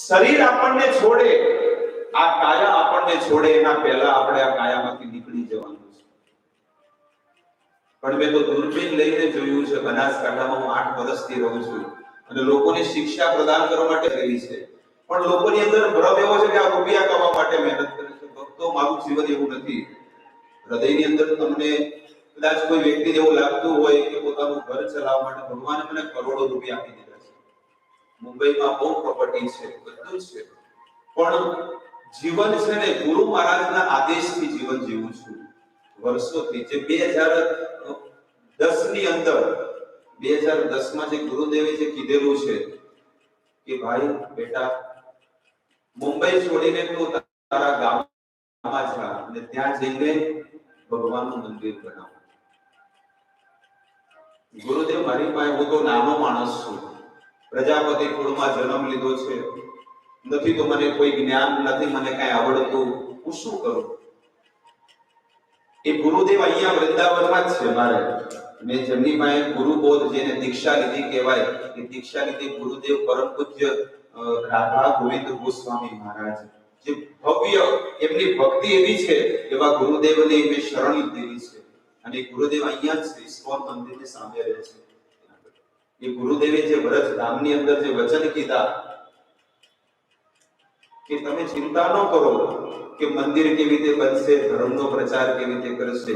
Speaker 1: શરીર આપણને છોડે, આ કાયા આપણને છોડે, એના પહેલા આપણે આ કાયામાંથી નીકળી જવાનું છે. પણ મેં તો દૂરબીન લઈને જોયું છે. બનાસકાંઠામાં હું 8 વર્ષથી રહું છું અને લોકોને શિક્ષા પ્રદાન કરવા માટે રહી છે. પણ લોકોની અંદર ભ્રમ એવો છે કે આ રૂપિયા કમાવા માટે મહેનત કરે છે. ભક્તો, મારું જીવન એવું નથી. હૃદયની અંદર તમને કદાચ કોઈ વ્યક્તિને એવું લાગતું હોય કે પોતાનું ઘર ચલાવવા માટે ભગવાને મને કરોડો રૂપિયા આપી દીધા છે, મુંબઈમાં બહુ પ્રોપર્ટી છે, બધું છે, પણ જીવન છે ને ગુરુ મહારાજના આદેશથી જીવન જીવું છું વર્ષોથી. જે 2010 ની અંદર 2010 માં જે ગુરુદેવે જે કીધેલું છે કે ભાઈ બેટા, મુંબઈ છોડીને તું તારા ગામમાં જા અને ત્યાં જઈને ભગવાનનું મંદિર બનાવ. ગુરુદેવ મારી પાસે, હું તો નાનો માણસ છું, પ્રજાપતિ કુળમાં જન્મ લીધો છે, નથી તો મને કોઈ જ્ઞાન નથી, મને કઈ આવડતું, હું શું કરું? એ ગુરુદેવ અહીંયા વૃંદાવનમાં જ છે મારે. મેં જેમની પાસે ગુરુબોધ, જેને દીક્ષા લીધી કહેવાય, એ દીક્ષા લીધી ગુરુદેવ પરમ પૂજ્ય રાધા ગોવિંદ ગોસ્વામી મહારાજ, જે ભવ્ય, એમની ભક્તિ એવી છે, એવા ગુરુદેવની મેં શરણ લીધેલી છે. અને ગુરુદેવ અહીંયા જ છે, ઇસ્કોન મંદિરની સામે રહે છે. એ ગુરુદેવે જે વ્રજ ધામની અંદર જે વચન કીધા કે તમે ચિંતા ન કરો કે મંદિર કેવી રીતે બનશે, ધર્મનો પ્રચાર કેવી રીતે કરશે,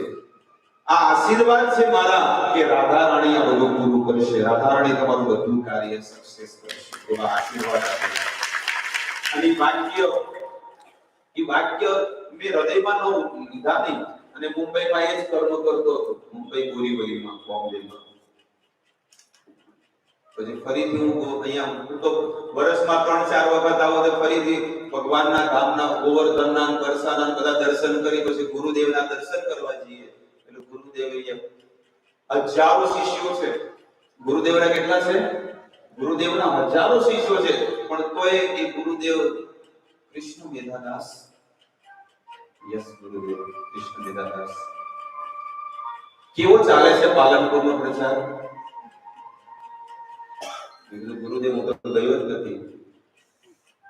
Speaker 1: આ આશીર્વાદ છે મારા કે રાધા રાણી આ બધું પૂરું કરશે, રાધા રાણી તમારું બધું કાર્ય સક્સેસ કરશે, એવા આશીર્વાદ આપે. અને એ વાક્ય મેં હૃદયમાં ન લીધા નહીં અને મુંબઈમાં એ જ કર્મ કરતો હતો, મુંબઈ બોરીવલીમાં, બોમ્બેમાં. પછી ફરીથી હું અહીંયા તો વર્ષમાં 3-4 વખત આવો તો ફરીથી ભગવાનના ધામના ગોવર્ધનના બરસાના બધા દર્શન કરી પછી ગુરુદેવના દર્શન કરવા જઈએ. એટલે ગુરુદેવ હજારો શિષ્યો છે. ગુરુદેવના કેટલા છે? ગુરુદેવના હજારો શિષ્યો છે, પણ તોય એ ગુરુદેવ કૃષ્ણ મેધાદાસ, યસ ગુરુદેવ કૃષ્ણ મેધાદાસ. કેવો ચાલે છે પાલનપુરનો પ્રચાર? ગુરુદેવ હું તો ગયો જ નથી,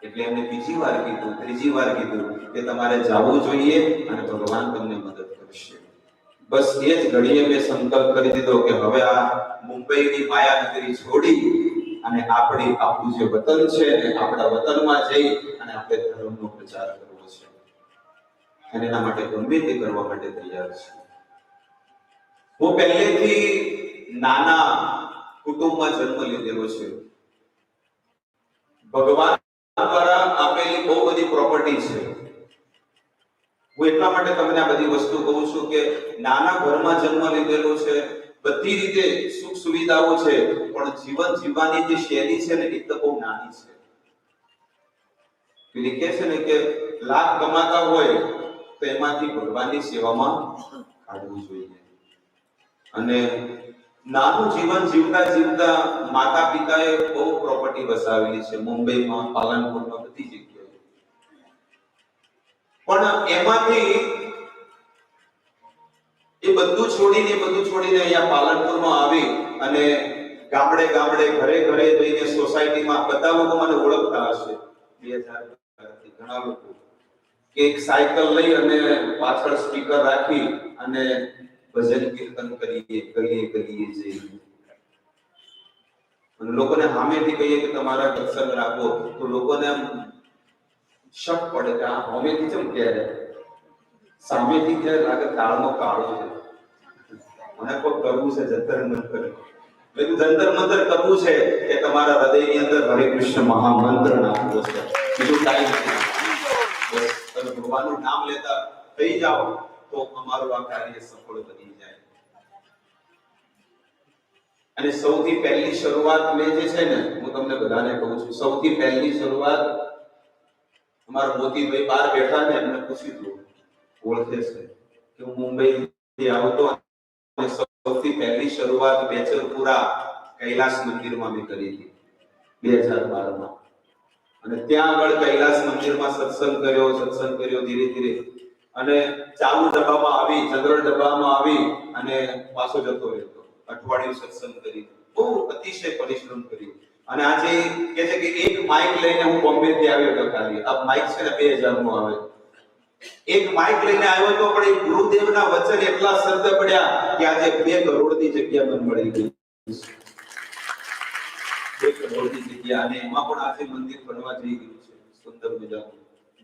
Speaker 1: એટલે એમને બીજી વાર કીધું, ત્રીજી વાર કીધું કે તમારે જવું જોઈએ અને ભગવાન તમને મદદ કરશે. બસ એ જ ઘડીએ મેં સંકલ્પ કરી દીધો કે હવે આ મુંબઈની માયાનગરી છોડી અને આપણું જે વતન છે આપણા વતનમાં જઈ અને આપણે ધર્મનો પ્રચાર કરવો છે, અને એના માટે ગમે તે કરવા માટે તૈયાર છે. હું પહેલેથી નાના કુટુંબમાં જન્મ લીધેલો છે. ભગવાન દ્વારા આપેલી બહુ બધી પ્રોપર્ટી છે. હું એટલા માટે તમને આ બધી વસ્તુ કહું છું કે નાના ઘરમાં જન્મ લીધેલો છે, બધી રીતે સુખ સુવિધાઓ છે, પણ જીવન જીવવાની જે શૈલી છે ને એ તો બહુ નાની છે. પેલી કહે છે ને કે લાખ કમાતા હોય તો એમાંથી ભગવાનની સેવામાં કાઢવું જોઈએ. અને નાનું જીવન જીવતા જીવતા માતા પિતાએ બહુ પ્રોપર્ટી વસાવેલી છે મુંબઈમાં, પાલનપુરમાં, બધી જગ્યાએ. પણ એમાંથી એ બધું છોડીને અહીંયા પાલનપુરમાં આવી અને ગામડે ગામડે ઘરે ઘરે જઈને સોસાયટીમાં બધા લોકો મને ઓળખતા હશે 2000 થી ઘણા લોકો કે એક સાયકલ લઈ અને પાછળ સ્પીકર રાખી અને ભજન કીર્તન કરીએ જઈએ. અને લોકોને સામેથી કહીએ કે તમારા સત્સંગ રાખો તો લોકોને આમ શક પડે કે આ સામેથી કેમ કહે, સામેથી કે લાગે તાળનો કાળો છે, મને કોઈ કરવું છે જંતર મંતર. જંતર મંતર કરવું છે કે તમારા હૃદયની અંદર હરે કૃષ્ણ મહામંત્ર નાખવો છે, બીજું કાંઈ નથી. બસ તમે ભગવાનનું નામ લેતા થઈ જાઓ તો અમારું આ કાર્ય સફળ બની જાય. અને સૌથી પહેલી શરૂઆત મેં જે છે ને, હું તમને બધાને કહું છું, સૌથી પહેલી શરૂઆત અમારા મોતીભાઈ બહાર બેઠા ને એમને પૂછી દઉં, ઓળખે છે કે હું મુંબઈ થી આવતો અને સૌથી પહેલી શરૂઆત બેચરપુરા કૈલાસ મંદિરમાં મેં કરી હતી 2012માં. અને ત્યાં આગળ કૈલાસ મંદિરમાં સત્સંગ કર્યો ધીરે ધીરે, અને ચાલુ ડબ્બામાં આવી, જનરલ ડબ્બામાં આવી અને પાછો જતો રહેતો. અઠવાડિયું સત્સંગ કરી, બહુ અતિશય પરિશ્રમ કર્યો. અને આજે કહે છે કે એક માઇક લઈને હું બોમ્બે થી આવ્યો હતો ખાલી. આ માઇક છે ને 2000 નો આવે. એક માઇક લઈને આવ્યો તો પણ એ ગુરુદેવના વચન એટલા શબ્દ પડ્યા કે આજે 2 કરોડની જગ્યા મને મળી ગઈ. 2 કરોડની જગ્યા, અને એમાં પણ આજે મંદિર બનવા જઈ ગયું છે સુંદર મજાનું.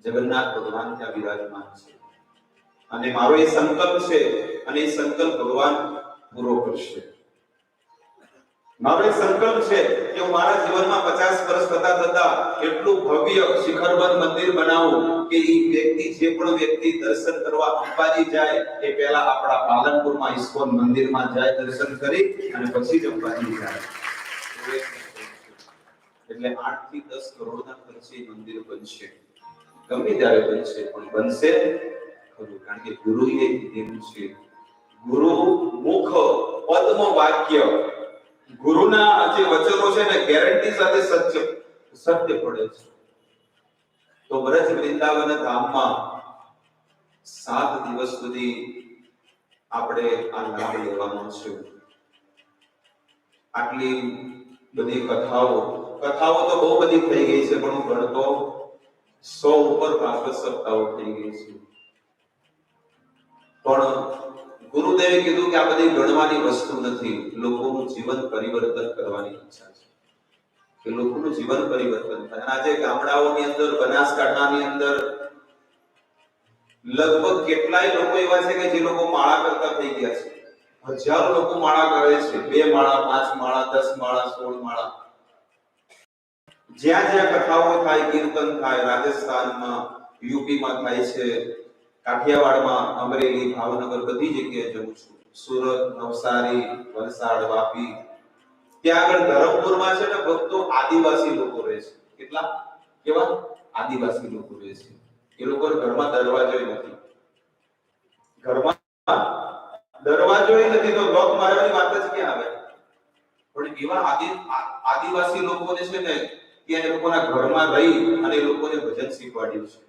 Speaker 1: જગન્નાથ ભગવાન ત્યાં વિરાજમાન છે. અને મારો એ સંકલ્પ છે અને એ સંકલ્પ ભગવાન પૂરો કરશે. મારો એક સંકલ્પ છે કે હું મારા જીવનમાં 50 વર્ષ થતા એટલું ભવ્ય શિખરબંધ મંદિર બનાવું કે એ વ્યક્તિ, જે પણ વ્યક્તિ દર્શન કરવા અંબાજી જાય એ પહેલા આપણા પાલનપુરમાં ઇસ્કોન મંદિરમાં જાય, દર્શન કરી અને પછી જ અંબાજી જાય. એટલે 8 થી 10 કરોડના ખર્ચે મંદિર બનશે. ગમે ત્યારે બનશે, પણ બનશે ખરું, કારણ કે ગુરુએ કીધેલું છે. ગુરુ મુખ પદ્મ વાક્ય, ગુરુના જે વચનો છે ને ગેરંટી સાથે સત્ય પડે છે. તો બ્રજ વૃંદાવન ધામમાં 7 દિવસ સુધી આપણે આ લાભ લેવાનો છે. આટલી બધી કથાઓ તો બહુ બધી થઈ ગઈ છે, પણ હું ગણતો 100 ઉપર ભાગવત સપ્તાહો થઈ ગઈ છે. પણ ગુરુદેવે કીધું કે આ બધી ગણવાની વસ્તુ નથી, લોકોનું જીવન પરિવર્તન કરવાની ઈચ્છા છે, કે લોકોનું જીવન પરિવર્તન થાય. આજે ગામડાઓની અંદર, બનાસકાંઠાની અંદર લગભગ કેટલાય લોકો એવા છે કે જે લોકો માળા કરતા થઈ ગયા છે. હજારો લોકો માળા કરે છે, 2 માળા, 5 માળા, 10 માળા, 16 માળા. જ્યાં જ્યાં કથાઓ થાય, કીર્તન થાય, રાજસ્થાનમાં, યુપીમાં થાય છે, કાઠિયાવાડમાં, અમરેલી, ભાવનગર, બધી જગ્યાએ જઉં છું. સુરત, નવસારી, વલસાડ, વાપી, ત્યાં આગળ ધરમપુરમાં છે ને ભક્તો આદિવાસી લોકો રહે છે. કેટલા? કેવા? આદિવાસી લોકો રહે છે. એ લોકો ઘરમાં દરવાજો નથી. ઘરમાં દરવાજો નથી તો લોક મારવાની વાત જ ક્યાં આવે? પણ એવા આદિવાસી લોકોને છે ને ત્યાં એ લોકોના ઘરમાં રહી અને એ લોકોને ભજન શીખવાડ્યું છે.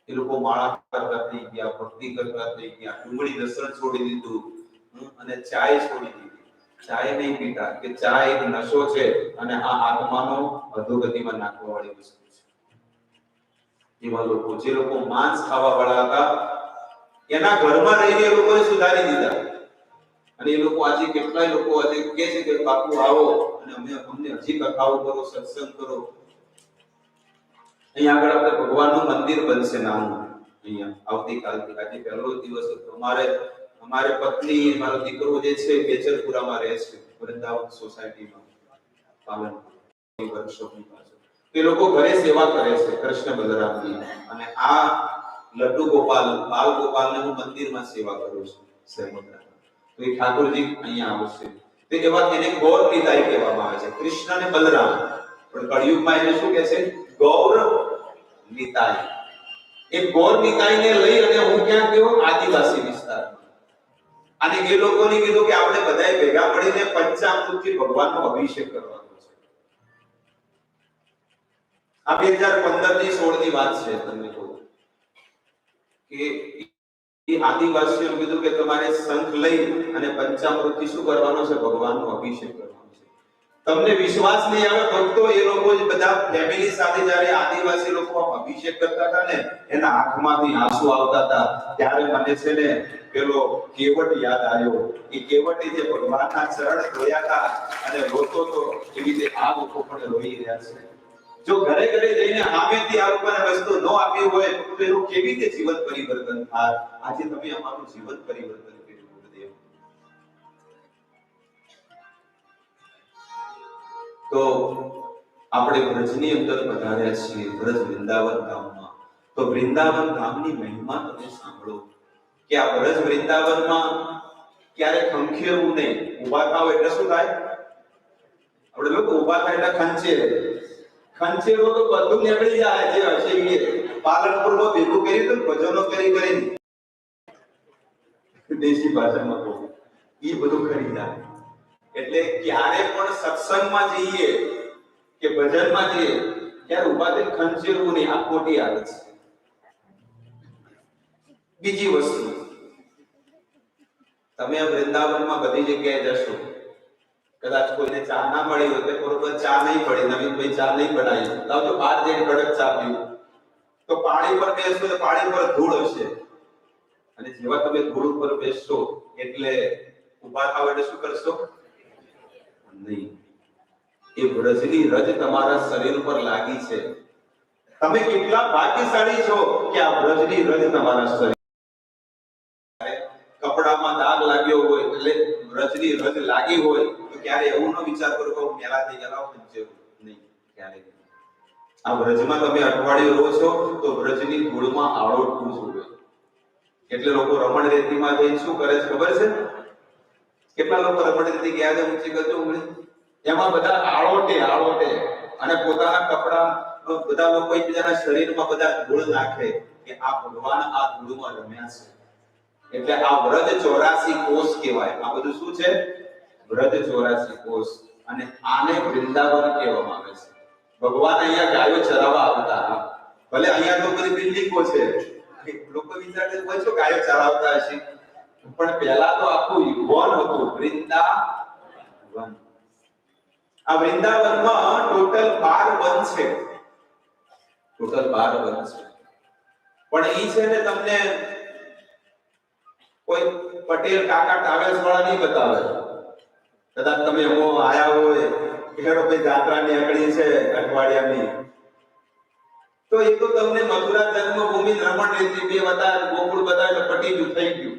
Speaker 1: એ લોકો માળા કરતા થઈ ગયા, ભક્તિ કરતા થઈ ગયા, ડુંગળી લસણ છોડી દીધું અને ચાય છોડી દીધી. ચાય નહીં પીતા કે ચાય એક નશો છે અને આ આત્માનો અધોગતિમાં નાખવા વાળી વસ્તુ છે. એવા લોકો, જે લોકો માંસ ખાવા વાળા હતા, એના ઘરમાં રહીને એ લોકોને સુધારી દીધા. અને એ લોકો આજે કેટલાય લોકો આજે કહે છે કે બાપુ આવો અને અમને હજી કથાઓ કરો, સત્સંગ કરો. અહીંયા આગળ આપણે ભગવાનનું મંદિર બનશે નાનું. અહીંયા આવતીકાલથી, આજે પહેલો દિવસ હતો. અમારે પત્ની, મારો દીકરો જે છે બેચરપુરામાં રહે છે, વૃંદાવન સોસાયટીમાં, પાલનપુર વર્કશોપની પાસે. તે લોકો ઘરે સેવા કરે છે કૃષ્ણ બલરામની. અને આ લડ્ડુ ગોપાલ, બાલ ગોપાલને હું મંદિરમાં સેવા કરું છું સેવકના. તો એ ઠાકોરજી અહીંયા આવશે. તે એવા એને ગૌર નિતાઈ કહેવામાં આવે છે, કૃષ્ણ અને બલરામ. પણ કળિયુગમાં એને શું કહે છે? ગૌર નિતાઈ. એ ગૌર નિતાઈને લઈ અને હું ક્યાં ગયો? આદિવાસી વિસ્તારમાં. અને એ લોકોને કીધું કે આપણે બધાએ ભેગા મળીને પંચામૃતથી ભગવાનનો અભિષેક કરવાનો છે. આ 2015 ની 16 ની વાત છે. તમને કહું કે એ આદિવાસીઓએ કીધું કે તમારે શંખ લઈ અને પંચામૃતથી શું કરવાનો છે? ભગવાનનો અભિષેક કરવાનો છે. તમને વિશ્વાસ નહીં આવે ભક્તો, એ લોકો બધા ફેમિલી સાથે જ્યારે આદિવાસી લોકો અભિષેક કરતા હતા ને, એના આંખમાંથી આંસુ આવતા હતા. ત્યારે મને છે ને પેલો કેવટ યાદ આવ્યો. એ કેવટે જે ભગવાનના ચરણ ધોયા હતા અને રોતો તો, એવી રીતે આ લોકો પણ રોઈ રહ્યા છે. જો ઘરે ઘરે જઈને સામેથી આ લોકોને વસ્તુ ન આપી હોય તો એનું કેવી રીતે જીવન પરિવર્તન થાય? આજે તમે અમારું જીવન પરિવર્તન કર્યું ગુરુદેવ. તો આપણે બ્રજની અંદર પધાર્યા છીએ, બ્રજ વૃંદાવન ધામમાં. તો વૃંદાવન ધામની મહિમા તમે સાંભળો કે આ બ્રજ વૃંદાવનમાં ક્યારે ખંખેરવું નહીં. ઊભા થાવ એટલે શું થાય? આપણે લોકો ઊભા થાય એટલે ખંચેરો તો બધું નીકળી જાય. જે હશે એ પાલનપુરમાં ભેગું કરી તો ભજનો કરી દેશી ભાષામાં કહું, એ બધું કરી જાય. એટલે ક્યારે પણ સત્સંગમાં જઈએ કે ભજનમાં જઈએ ત્યારે ઊભા થઈને ખંચેરવું નહીં. આ ખોટી આદત છે. બીજી વસ્તુ, તમે વૃંદાવનમાં બધી જગ્યાએ જશો, કદાચ કોઈને ચા ના મળી હોય તો બરોબર ચા નહીં પડી, નવીનભાઈ ચા નહીં બનાવી, લાવજો બહાર જઈને કડક ચા પીવું. તો પાણી પર બેસશો તો પાણી પર ધૂળ હશે. અને જેવા તમે ધૂળ ઉપર બેસશો એટલે ઊભા થાવ એટલે શું કરશો? નહીં. એ બ્રજની રજ તમારા શરીર પર લાગી છે. તમે કેટલા ભાગ્યશાળી છો કે આ બ્રજની રજ તમારા શરીર. કપડામાં દાગ લાગ્યો હોય એટલે બ્રજની રજ લાગી હોય તો ક્યારે એવું ન વિચાર કરો કે હું મેલા થઈ ગયેલા હું નહીં. ક્યારે આ બ્રજમાં તમે અઠવાડિયું રહો છો તો બ્રજની ધૂળમાં આળોટવું જોઈએ. એટલે લોકો રમણ રેતીમાં જઈને શું કરે છે ખબર છે? કેટલા લોકો રમણ રેતી ગયા છે ઊંચી કરજો ઉંગળી, એમાં બધા આળોટે અને પોતાના કપડા બધા લોકો એકબીજાના શરીરમાં બધા ધૂળ નાખે કે આ ભગવાન આ ધૂળમાં રમ્યા છે. એટલે આ વ્રજ 84 કોષ કહેવાય. આ બધું શું છે? વ્રજ 84 કોષ. અને આને વૃંદાવન કહેવામાં આવે છે. ભગવાન અહીંયા ગાયો ચરાવવા આવતા. ભલે અહીંયા તો બધી બિલ્ડિંગો છે, લોકો વિચારતા હોય છે ગાયો ચરાવતા હશે, પણ પહેલા તો આખું વન હતું, વૃંદાવન. આ વૃંદાવનમાં ટોટલ 12 વન છે. ટોટલ 12 વન છે. પણ ઈ છે ને તમને કોઈ પટેલ કાકા ટ્રાવેલ્સ વાળા નહીં બતાવે. કદાચ તમે એમો આયા હોય કે હેડો ભાઈ જાત્રાની અકડી છે અઠવાડિયાની, તો એ તો તમને મથુરા જન્મભૂમિ રમણ રેતી બે બતાવે, ગોકુળ બતાવે તો પટી ગયું, થઈ ગયું.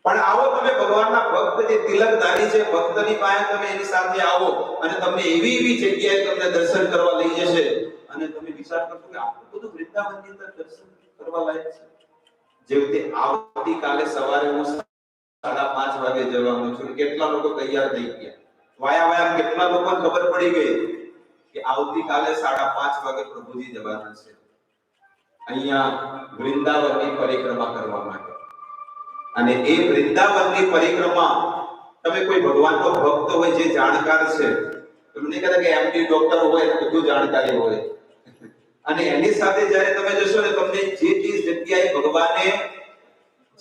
Speaker 1: પણ આવો તમે ભગવાનના ભક્ત જે તિલકધારી છે ભક્તની પાસે તમે એની સાથે આવો અને તમને એવી એવી જગ્યાએ તમને દર્શન કરવા લઈ જશે અને તમે વિચાર કરશો કે આટલું બધું વૃંદાવનની અંદર દર્શન કરવા લાયક છે. જેવી રીતે આવતીકાલે સવારે હું 5:30 વાગે જવાનું છું. કેટલા લોકો તૈયાર થઈ ગયા? વાયા કેટલા લોકોને ખબર પડી ગઈ કે આવતીકાલે 5:30 વાગે પ્રભુજી જવાના છે અહીંયા વૃંદાવનની પરિક્રમા કરવા માટે. અને એ વૃંદાવનની પરિક્રમા તમે કોઈ ભગવાનનો ભક્ત હોય જે જાણકાર છે, તમને કહેતા કે એમડી ડોક્ટર હોય બધું જાણકારી હોય, અને એની સાથે જ્યારે તમે જશો ને તમને જે જગ્યાએ ભગવાને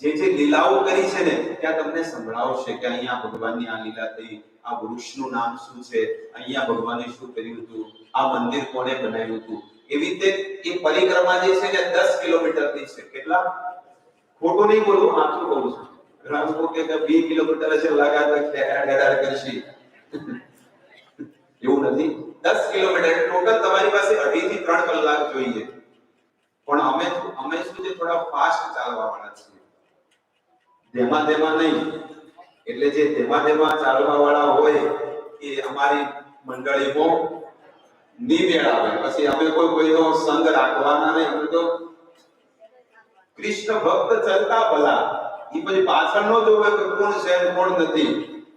Speaker 1: જે લીલાઓ કરી છે ને ત્યાં તમને સંભળાવશે કે અહીંયા ભગવાનની આ લીલા થઈ, આ વૃક્ષનું નામ શું છે, અહીંયા ભગવાને શું કર્યું હતું, આ મંદિર કોણે બનાવ્યું હતું. એવી રીતે એ પરિક્રમા જે છે ને 10 કિલોમીટરની છે. કેટલા? ખોટું નહીં બોલું, સાચું કહું છું. ઘણા લોકો કે 2 કિલોમીટર છે લગાતાર હેડાર કરશી, એવું નથી. 10 કિલોમીટર ટોટલ તમારી પાસે 2.5 થી 3 કલાક જોઈએ. પણ અમે શું છે થોડા ફાસ્ટ ચાલવા વાળા છીએ, ધેમા નહીં. એટલે જે ધેમા ચાલવા વાળા હોય એ અમારી મંડળીમાં નિવેળ આવે. પછી અમે કોઈનો સંગ રાખવાના નહીં. અમે તો કૃષ્ણ ભક્ત ચાલતા ભલા, એ પછી પાછળનો જોવે કે કોણ છે અને કોણ નથી.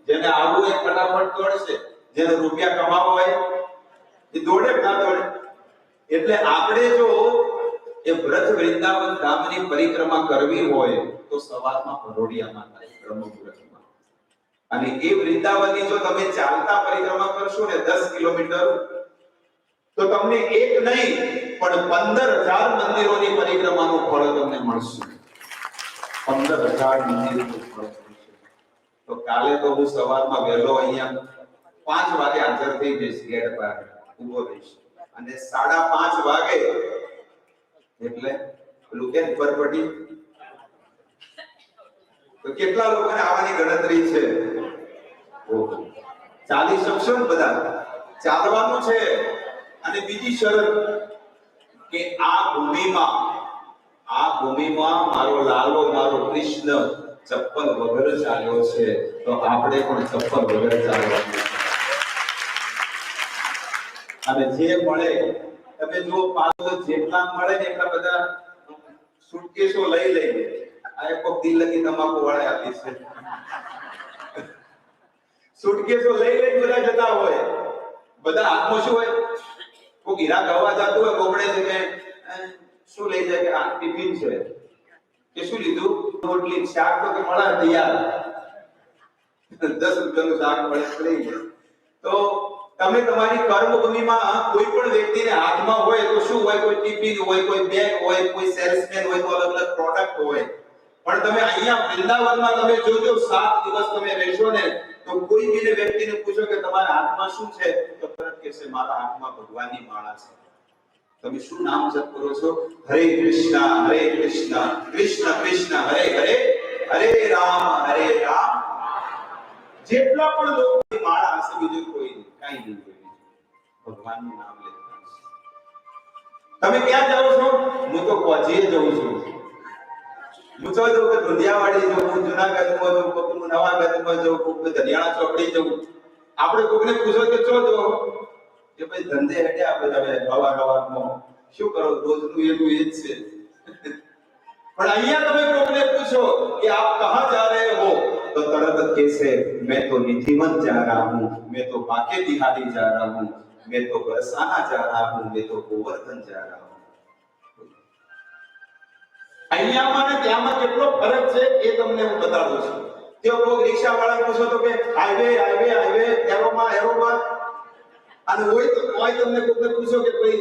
Speaker 1: જેને આવું એ ફટાફટ દોડશે, જેને રૂપિયા કમાવા હોય એ દોડે ના દોડે. એટલે આપણે જો એ વ્રત વૃંદાવન ધામની પરિક્રમા કરવી હોય તો સવારમાં ભરોડિયામાં થાય, બ્રહ્મ મુહૂર્તમાં. અને એ વૃંદાવનની જો તમે ચાલતા પરિક્રમા કરશો ને 10 કિલોમીટર, તો તમને એક નહીં પણ 15,000 મંદિરોની પરિક્રમાનું ફળ તમને મળશે. 15,000 મંદિરોનું ફળ મળશે. તો કાલે તો હું સવારમાં વહેલો અહીંયા 5 વાગે હાજર થઈ જઈશ, ગેટ પર ઊભો રહીશ, અને 5:30 વાગે એટલે પેલું કે પરપટી, તો કેટલા લોકોને આવવાની ગણતરી છે? ઓહો, ચાલી શકશો ને બધા? ચાલવાનું છે. અને બીજી શરત કે આ ભૂમિમાં મારો લાલો, મારો કૃષ્ણ ચપ્પલ વગર ચાલ્યો છે, તો આપણે પણ ચપ્પલ વગર ચાલવાનું છે. અને જે મળે તમે જો પાછો જેટલા મળે ને એટલા બધા સુટકેસો લઈ લઈએ. આ એક દિલ લગી તમાકુ વાળા આપી છે, સુટકેસો લઈ બધા જતા હોય. બધા હાથમાં શું હોય? કોઈ ગીરા ગવા જતું હોય કોપડે છે કે શું લઈ જાય કે આ ટિફિન છે કે શું લીધું? રોટલી શાક તો કે મળે તૈયાર, 10 રૂપિયાનું શાક મળે લઈ જાય. તો તમે તમારી કર્મભૂમિમાં કોઈ પણ વ્યક્તિને હાથમાં હોય તો શું હોય? કોઈ ટિફિન હોય, કોઈ બેગ હોય, કોઈ સેલ્સમેન હોય, તો અલગ અલગ પ્રોડક્ટ હોય. પણ તમે અહીંયા વૃંદાવનમાં તમે જોજો 7 દિવસ તમે રહેશો ને, તો કોઈ બીને વ્યક્તિને પૂછો કે તમારા હાથમાં શું છે, તો તરત કહેશે મારા હાથમાં ભગવાનની માળા છે. તમે શું નામ જપ કરો છો? હરે કૃષ્ણ કૃષ્ણ કૃષ્ણ હરે હરે, હરે રામ જેટલા પણ લોકો માળા હશે, બીજું કોઈ કાઈ નહીં હોય, ભગવાનનું નામ લેતા. તમે ક્યાં જાઓ છો? હું તો કોચીએ જઉં છું. હું તો જો કે દુનિયાવાડી જઉં, જુનાગઢમાં જઉં, કોકનું નવાગઢમાં જઉં, કોકનું દરિયાણા ચોકડી જઉં. આપણે કોકને પૂછો કે ચો જો કે ભાઈ ધંધે હેડ્યા આપણે હવારમાં શું કરો? રોજનું એનું એ જ છે. પણ અહીંયા તમે કોકને પૂછો કે આપ કહાં જા રહે હો, तो तरत कैसे मैं तो निधिवन जा रहा हूँ, मैं तो बाके बिहारी जा रहा हूँ, मैं तो बरसाना जा रहा हूँ, मैं तो गोवर्धन जा रहा हूँ. અહીંયામાં ને ત્યાંમાં કેટલો ફરક છે એ તમને હું બતાડું છું. જો કોઈ રિક્ષા વાળા પૂછો તો કે હાઈવે એરોમાં અને હોય તમને કોઈને પૂછો કે કોઈ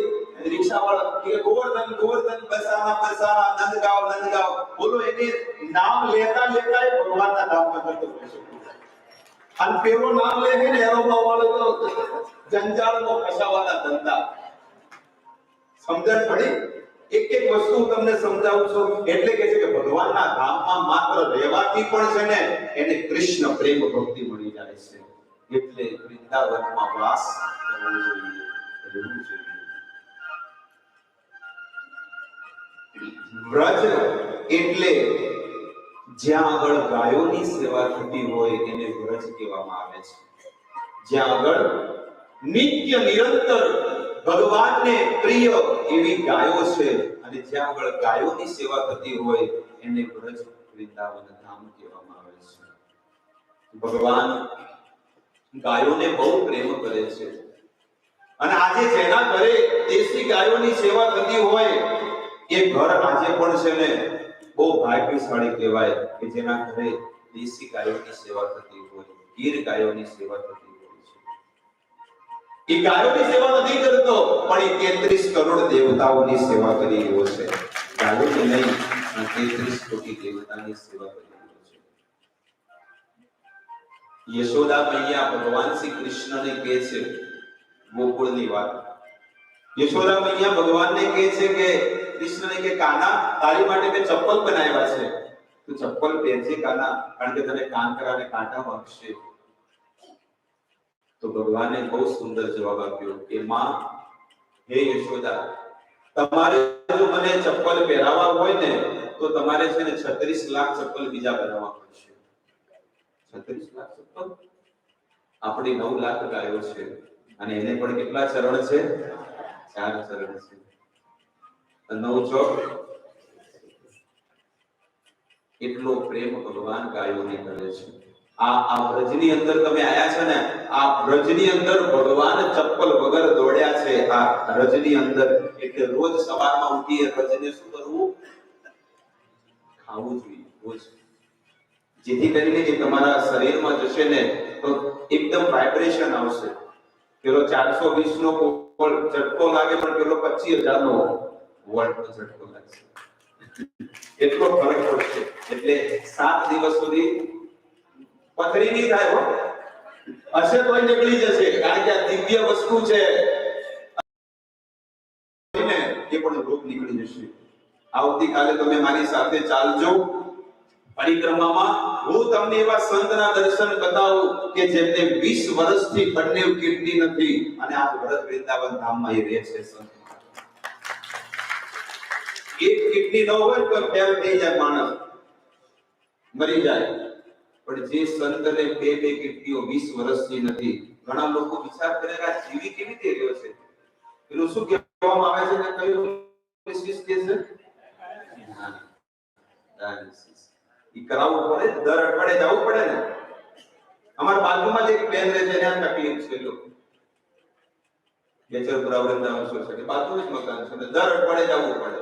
Speaker 1: રિક્ષા વાળા કે ગોવર્ધન બરસાના નંદગાંવ બોલો, એને નામ લેતા એ ભગવાનના નામમાં કરતો રહેશો. અને પેલો નામ લે છે ને એરોમાં વાળો તો જંજાળમાં ફસાવાના ધંધા. સમજણ પડી? એક વસ્તુ તમને સમજાવું છું. એટલે કે છે કે ભગવાનના ધામમાં માત્ર રહેવાથી પણ છે ને એને કૃષ્ણ પ્રેમ ભક્તિ મળી જાય છે. એટલે વૃંદાવનમાં વાસ કરવો જોઈએ, રહેવું જોઈએ. વ્રજ એટલે જ્યાં આગળ ગાયોની સેવા થતી હોય એને વ્રજ કહેવામાં આવે છે. જ્યાં આગળ નિત્ય નિરંતર ભગવાનને પ્રિય એવી ગાયો છે અને જ્યાં આગળ ગાયોની સેવા થતી હોય એને વ્રજ વૃંદાવન ધામ કહેવામાં આવે છે. ભગવાન ગાયોને બહુ પ્રેમ કરે છે અને આજે જેના ઘરે દેશી ગાયોની સેવા થતી હોય એ ઘર આજે પણ છે ને બહુ ભાગ્યશાળી કહેવાય કે જેના ઘરે દેશી ગાયોની સેવા થતી હોય, ગીર ગાયોની સેવા થતી હોય છે. એ ગાયોની સેવા નથી કરતો પણ એ 33 કરોડ દેવતાઓની સેવા કરી રહ્યો છે. ગાયોની નહીં, 33 કોટી દેવતાની સેવા કરી રહ્યો છે. યશોદા મૈયા ભગવાન શ્રી કૃષ્ણને કહે છે ગોકુળની વાત. યશોદા મૈયા ભગવાનને કહે છે કે કૃષ્ણને કે કાના તારી માટે મેં ચપ્પલ બનાવ્યા છે, તું ચપ્પલ પહેરજે કાના, કારણ કે તને કાંકરા અને કાંટા વાગશે. તો ભગવાને બહુ સુંદર જવાબ આપ્યો કે માં, હે યશોદા, તમારે જો મને ચપ્પલ પહેરાવવા હોય ને તો તમારે છે ને 36 લાખ ચપ્પલ બીજા બનાવવા પડશે. 36 લાખ ચપ્પલ? આપણી 9 લાખ ગાયો છે અને એને પણ કેટલા ચરણ છે? 4 ચરણ છે. 9 ચોક એટલો પ્રેમ ભગવાન ગાયોને કરે છે. આ વ્રજની અંદર તમે આયા છો ને, આ વ્રજની અંદર ભગવાન ચપ્પલ વગર દોડ્યા છે. આ વ્રજની અંદર એટલે રોજ સવારમાં ઉઠીએ વ્રજને શું કરવું? ખાવું જોઈએ રોજ, જેથી કરીને જે તમારા શરીરમાં જશે ને તો એકદમ વાઇબ્રેશન આવશે. પેલો 420 નો ઝટકો લાગે પણ પેલો 25,000 નો વોલ્ટ નો ઝટકો લાગશે. એટલો ફરક પડશે. એટલે 7 દિવસ સુધી પથરી નહીં થાય હો, હશે તોય નીકળી જશે, કારણ કે આ દિવ્ય વસ્તુ છે ને એ પણ રોગ નીકળી જશે. આવતીકાલે તમે મારી સાથે ચાલજો પરિક્રમામાં. હું તમને એવા સંતના દર્શન બતાવું કે જેમને 20 વર્ષથી બંને કિડની નથી અને આ વ્રજ વૃંદાવન ધામમાં એ રહે છે. સંત એક કિડની ન હોય તો ફેલ થઈ જાય, માણસ મરી જાય. પણ જે સંતને બે કિડનીઓ 20 વર્ષથી નથી, ઘણા લોકો વિચાર કરે કે આ જીવી કેવી રીતે રહ્યો છે? પેલું શું કહેવામાં આવે છે કે કયું ડિસીઝ કે છે? ડાયાલિસિસ. ઈ કરાવવું પડે, દર અઠવાડિયે જવું પડે ને. અમારા બાજુમાં જ એક બેન રહે છે, એને તકલીફ છે. લો બેચરપુરા વૃંદાવન સોસાયટી બાજુમાં જ મકાન છે, દર અઠવાડિયે જવું પડે.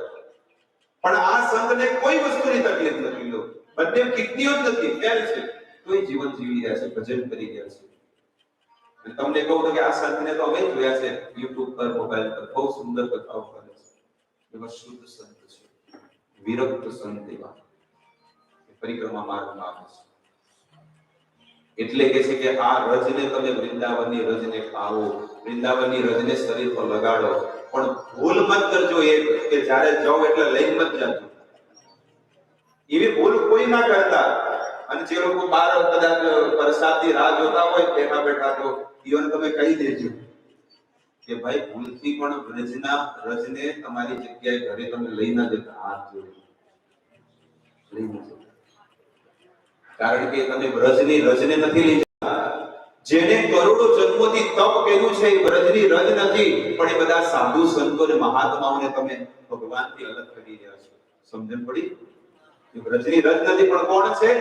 Speaker 1: પણ આ સંતને કોઈ વસ્તુની તકલીફ નથી. લો બંને કિડનીઓ જ નથી, ફેલ છે, તોય જીવન જીવી રહ્યા છે, ભજન કરી રહ્યા છે. અને તમને કહું તો કે આ સંતને તો અમે જોયા છે YouTube પર, મોબાઈલ પર, બહુ સુંદર કથાઓ કરે છે. એવા શુદ્ધ સંત છે, વિરક્ત સંત એવા પરિક્રમા માર્ગમાં આવે છે. એટલે કે છે કે આ રજને તમે વૃંદાવનની રજને ખાઓ, વૃંદાવનની રજને શરીર પર લગાડો, પણ ભૂલ મત કરજો એ કે જ્યારે જાઓ એટલે લઈને મત જાજો. એવી ભૂલ કોઈ ના કરતા. અને જે લોકો બહાર કદાચ વરસાદની રાહ જોતા હોય બેઠા બેઠા, તો ઈવન તમે કહી દેજો કે ભાઈ ભૂલથી પણ રજને તમારી જગ્યાએ ઘરે તમે લઈ ના જતા, હાથ જોડે લઈ ન જતા. કારણ કે તમે વ્રજની રજને નથી લઈ જતા. જેને કરોડો જન્મોથી તપ કર્યું છે એ વ્રજની રજ નથી, પણ એ બધા સાધુ સંતો અને મહાત્માઓને તમે ભગવાનથી અલગ કરી રહ્યા છો. સમજણ પડી? વ્રજની રજ નથી, પણ કોણ છે?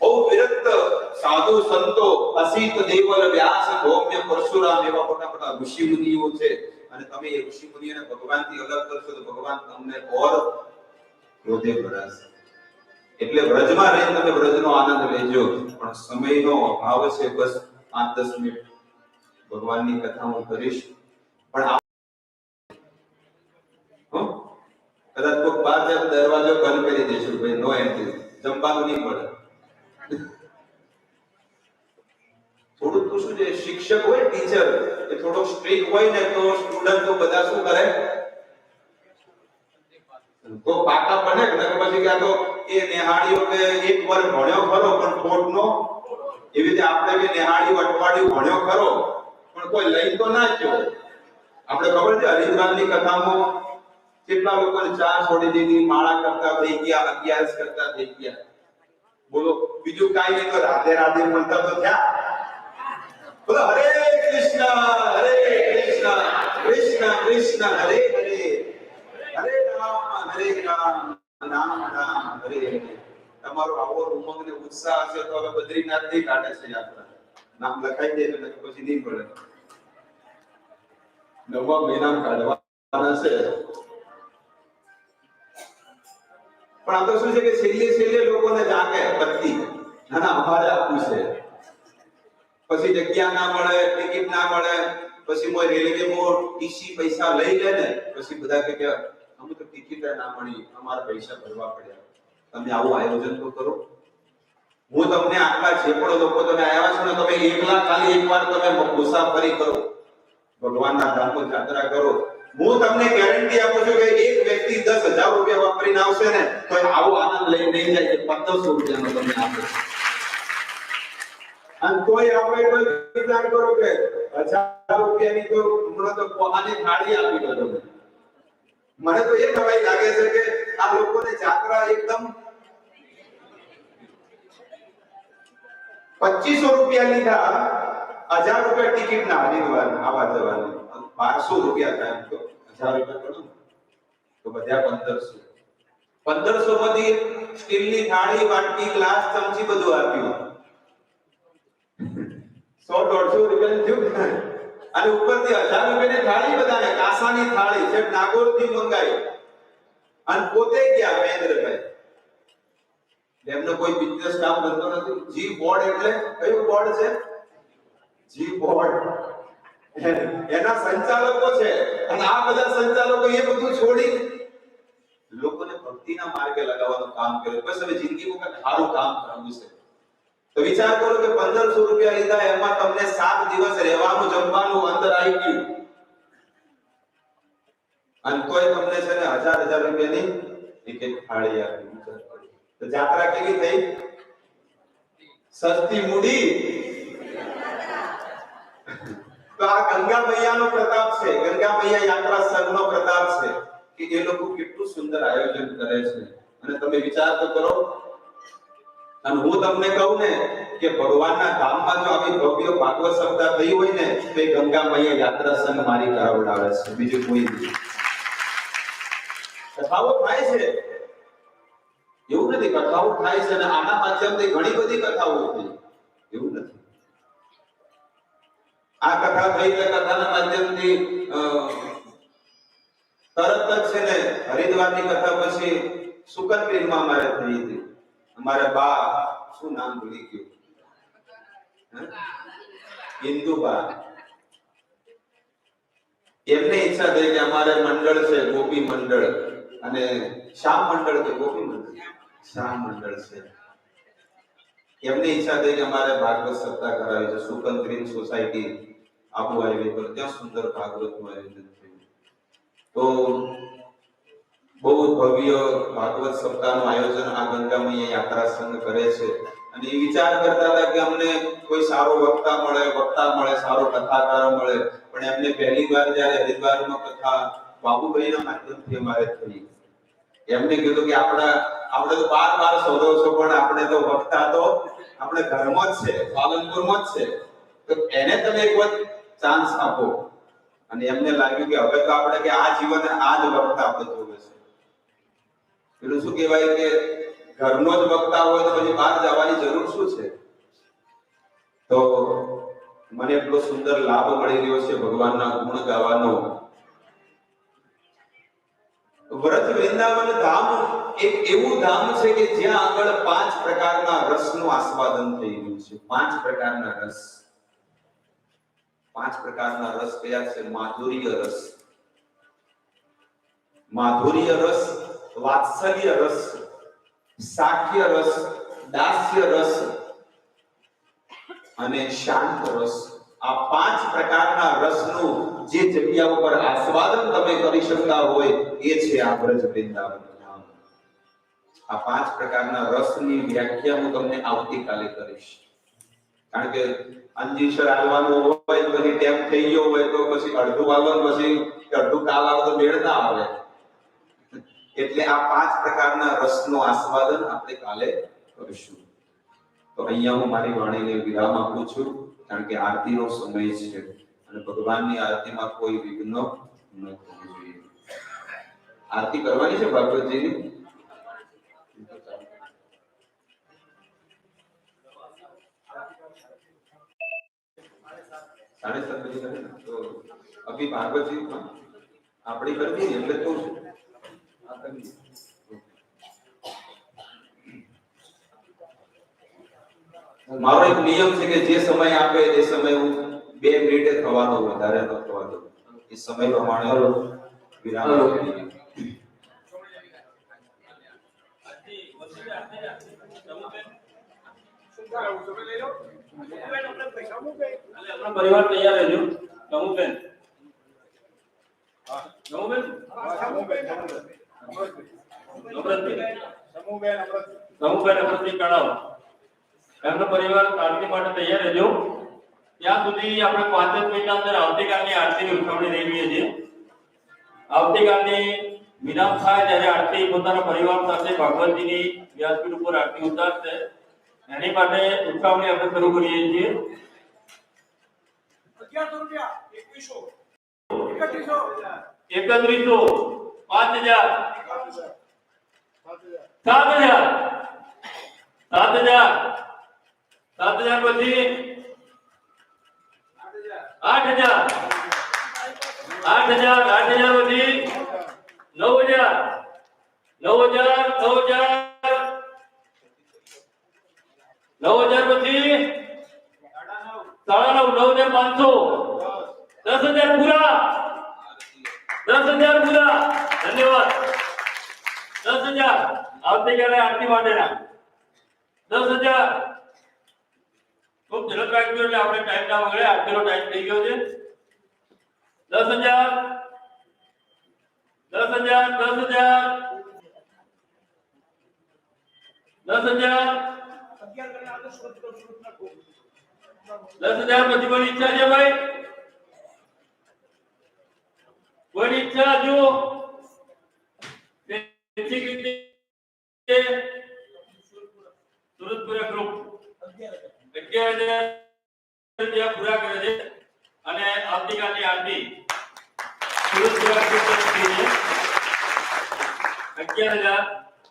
Speaker 1: બહુ વિરક્ત સાધુ સંતો, અસિત દેવલ, વ્યાસ, ભૌમ્ય, પરશુરામ એવા મોટા મોટા ઋષિ મુનિઓ છે. અને તમે એ ઋષિ મુનિઓને ભગવાનથી અલગ કરશો તો ભગવાન તમને ઓર ક્રોધે ભરાશે. એટલે વ્રજમાં રહીને તમે વ્રજનો આનંદ લેજો, પણ સમયનો અભાવ છે. બસ 5-10 મિનિટ ભગવાનની કથા હું કરીશ. પણ કદાચ કોઈ બાર દરવાજો બંધ કરી દેશું, ભાઈ નો એન્ટ્રી, જમવાનું નહીં મળે. થોડું તો શું છે, શિક્ષક હોય ટીચર એ થોડો સ્ટ્રિક્ટ હોય ને તો સ્ટુડન્ટ તો બધા શું કરે? તો પાકા બને ને પછી કે તો એ નેહાળીઓ કે એક વાર ભણ્યો ખરો પણ ખોટ નો. એવી રીતે આપણે કે નેહાળીઓ અઠવાડિયું ભણ્યો ખરો પણ કોઈ લઈ તો ના ગયો. આપણે ખબર છે હરિદ્વારની કથામાં કેટલા લોકોને ચા છોડી દીધી, માળા કરતા થઈ ગયા, અગિયારસ કરતા થઈ ગયા. બોલો બીજું કાઈ નહીં તો રાધે રાધે બોલતા તો થયા. બોલો હરે કૃષ્ણ કૃષ્ણ કૃષ્ણ હરે હરે હરે રામ રામ રામ હરે હરે. તમારો આવો ઉમંગ ને ઉત્સાહ હશે તો હવે બદ્રીનાથ થી કાઢે છે યાત્રા. નામ લખાઈ દે એટલે પછી નહીં પડે. 9મા મહિનામાં કાઢવાના છે. પણ આ તો શું છે કે છેલ્લે લોકોને જાગે પત્તી ના અમારે આપવું છે. પછી જગ્યા ના મળે, ટિકિટ ના મળે, પછી મોય રેલવેમાં ટીસી પૈસા લઈ લે ને પછી બધા કે અમે તો ટિકિટ ના મળી, અમારા પૈસા ભરવા પડ્યા. તમે આવું આયોજન તો કરો. હું તમને આટલા જે પણ લોકો તમે આવ્યા છો ને તમે એકલા ખાલી એકવાર તમે મુસાફરી કરો, ભગવાનના ધામમાં યાત્રા કરો. હું તમને ગેરંટી આપું છું કે એક વ્યક્તિ 10,000 રૂપિયા વાપરીને આવશે ને તો આવો આનંદ લઈ નહીં જાય કે 1500 રૂપિયાનો તમને આપે. અને કોઈ આપણે કોઈ વિચાર કરો કે 1000 રૂપિયાની તો હમણાં તો પોહાની થાળી આપી દો તમે. મને તો એ નવાઈ લાગે છે કે આ લોકોને યાત્રા એકદમ 2500 રૂપિયા લીધા, 1000 રૂપિયા ટિકિટ ના હરિદ્વાર આવા જવાની, 1200 રૂપિયા થાય તો 1000 રૂપિયા ગણો તો બધા 1500 માંથી સ્ટીલની થાળી, વાટકી, ગ્લાસ, ચમચી બધું આપ્યું. 100-150 રૂપિયા થયું. અને ઉપરથી 1000 રૂપિયાની થાળી બધાને, કાસાની થાળી છે નાગોરથી મંગાઈ. અને પોતે ગયા મહેન્દ્રભાઈ, એમનો કોઈ બિઝનેસ કામ કરતો નથી. જી બોર્ડ એટલે કયું બોર્ડ છે? જી બોર્ડ. એના સંચાલકો છે. અને આ બધા સંચાલકો એ બધું છોડી લોકોને ભક્તિના માર્ગે લગાવવાનું કામ કર્યું. બસ હવે જિંદગીમાં કંઈક સારું કામ કરવું છે. તો વિચાર કરો કે 1500 રૂપિયા લીધા, એમાં તમને 7 દિવસ રહેવાનું, જમવાનું અંદર આવી ગયું. અને તોય તમને છે ને 1000 રૂપિયાની એક થાળી આપી. તો યાત્રા કેવી થઈ? સસ્તી મૂડી. તો આ ગંગા મૈયાનો પ્રતાપ છે, ગંગા મૈયા યાત્રા સંઘનો પ્રતાપ છે કે એ લોકો કેટલું સુંદર આયોજન કરે છે. અને તમે વિચાર તો કરો. અને હું તમને કહું ને કે ભગવાનના ધામમાં જો આવી ભવ્ય ભાગવત સપ્તાહ થઈ હોય ને તો એ ગંગા મૈયા યાત્રા સંઘ મારી કરાવડાવે છે, બીજું કોઈ નહીં. કથાઓ થાય છે, એવું નથી. કથાઓ થાય છે અને આના માધ્યમથી ઘણી બધી કથાઓ થઈ, એવું નથી. આ કથા થઈ એટલે કથાના માધ્યમથી તરત જ છે ને હરિદ્વારની કથા પછી સુકનક્રીનમાં અમારે થઈ હતી. અમારે બા, શું નામ ભૂલી ગયું, ઇન્દુબા. એમને ઈચ્છા થઈ કે અમારે મંડળ છે ગોપી મંડળ અને શ્યામ મંડળ કે ગોપી મંડળ, શ્યામ મંડળ છે. એમને ઈચ્છા થઈ કે અમારે ભાગવત સપ્તાહ કરાવી છે. સુકનક્રીમ સોસાયટી આબુ હાઈવે પર, ત્યાં સુંદર ભાગવતનું આયોજન થયું. તો બહુ ભવ્ય ભાગવત સપ્તાહનું આયોજન આ ગંગા મૈયા યાત્રા સંઘ કરે છે. અને એ વિચાર કરતા હતા કે અમને કોઈ સારો વક્તા મળે, સારો કથાકાર મળે. પણ એમને પહેલી વાર જ્યારે હરિદ્વારમાં કથા બાબુભાઈના માધ્યમથી અમારે થઈ, એમને કીધું કે આપણે તો બાર શોધો છો, પણ આપણે તો વક્તા તો આપણે ઘરમાં જ છે, પાલનપુરમાં જ છે. તો એને તમે એક વખત ચાન્સ આપો. અને એમને લાગ્યું કે હવે તો આપણે કે આ જીવન આ જ વક્તા આપણે જોવે છે. પેલું શું કહેવાય કે ઘરનો જ વક્તા હોય તો પછી બહાર જવાની જરૂર શું છે? તો મને એટલો સુંદર લાભ મળી રહ્યો છે ભગવાનના ગુણ ગાવાનો. વ્રજ વૃંદાવન ધામ એક એવું ધામ છે કે જ્યાં આગળ 5 પ્રકારના રસનું આસ્વાદન થઈ રહ્યું છે. 5 પ્રકારના રસ. 5 પ્રકારના રસ કયા છે? માધુર્ય રસ, વાત્સલ્ય રસ, સાખ્ય રસ, દાસ્ય રસ અને શાંત રસ. આ 5 પ્રકારના રસનું જે જગ્યા ઉપર આસ્વાદન તમે કરી શકતા હોય એ છે આ વ્રજ વૃંદાવન ધામ. આ 5 પ્રકારના રસની વ્યાખ્યા હું તમને આવતીકાલે કરીશ. કારણ કે અંજીસર હાલવાનું હોય પછી ટેમ થઈ ગયો હોય તો પછી અડધું હાલવાનું પછી અડધું કાલ આવે તો મેળ ના આવે. એટલે આ 5 પ્રકારના રસનો આસ્વાદન આપણે કાલે કરીશું. તો અહીંયા હું મારી વાણીને વિરામ આપું છું, કારણ કે આરતીનો સમય છે અને ભગવાનની આરતીમાં કોઈ વિઘ્ન ન થવું જોઈએ. આરતી કરવાની છે ભાગવતજીની. 7:30 બजे કરે ને તો અભી ભાગવતજી આપણી કરવી ને એટલે તો આ કરવી. મારો એક નિયમ છે કે જે સમય આપે એ સમય હું 2 મિનિટે થવાનો, વધારે ન થવા દઉં. એ સમય પ્રમાણે વિરામ આપીએ.
Speaker 2: આપણા પરિવાર તૈયાર રહેજો. નમુબેન નમુબેન અમૃતજી કણાવ એમનો પરિવાર આરતી માટે તૈયાર રહેજો. ત્યાં સુધી આપણે 5 મિનિટના અંદર આવતીકાલની આરતીની ઉજવણી રહી છીએ. આવતીકાલની વિરામ થાય ત્યારે આરતી પોતાના પરિવાર સાથે ભાગવતજીની વ્યાસપીઠ ઉપર આરતી ઉતારશે. એની માટે ઉજવણી આપણે શરૂ કરીએ છીએ. 3100 5000 7000 પછી 8000 પછી 9000 પછી 9,500 10,000 પૂરા. 10,000 પૂરા. ધન્યવાદ. 10,000 આવતીકાલે આરતી માટેના 10,000. ખૂબ ઝડપ રાખજો એટલે આપણે ટાઈમ ના બગડે. આરતીનો ટાઈમ થઈ ગયો છે. 10,000 10,000 પછી કોની ઈચ્છા છે ભાઈ? કોની ઈચ્છા જો સુરતપુરા ગ્રુપ 11,000 પૂરા કરે છે અને આવતીકાલની આરતી સુરતપુરા ગ્રુપ તરફથી 11,000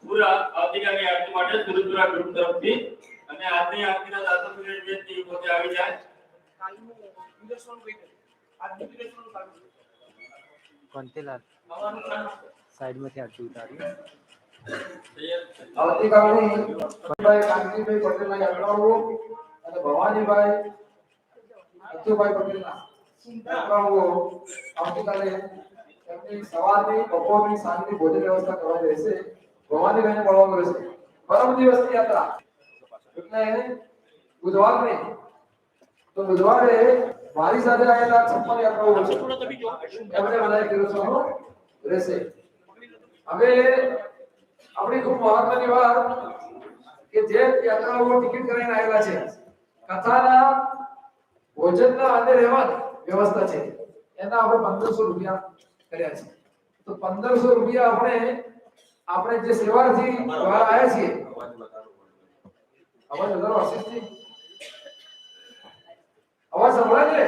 Speaker 2: પૂરા આવતીકાલની આરતી માટે સુરતપુરા ગ્રુપ તરફથી. અને આજની આરતીના દાતા સુરેશભાઈ જી પોતે આવી જાય.
Speaker 5: કોંતેલાલ સાઈડ માંથી આરતી ઉતારી.
Speaker 3: આવતીકાલની ભાઈ કાંતિભાઈ પટેલના યાત્રાળુઓ અને ભવાનીભાઈ અતુભાઈ પટેલના યાત્રાળુઓ આવતીકાલે એમની સવારની, બપોરની, સાંજની ભોજન વ્યવસ્થા કરવાની રહેશે. ભવાનીભાઈને મળવાનું રહેશે. પરમ દિવસની યાત્રા એટલે બુધવારની. તો બુધવારે મારી સાથે આવેલા 56 યાત્રાઓ છે, એમને બધાએ પીરસવાનું રહેશે. હવે આપણી ખૂબ મહત્વની વાત કે જે યાત્રાળુઓ ટિકિટ કરીને આવેલા છે, કથાના ભોજનના અને રહેવાની વ્યવસ્થા છે, એના આપણે 1500 રૂપિયા કર્યા છે. તો 1500 રૂપિયા આપણે જે સેવાથી દ્વારા આવ્યા છીએ. અવાજ વધારો આશીષજી, અવાજ સંભળાય છે?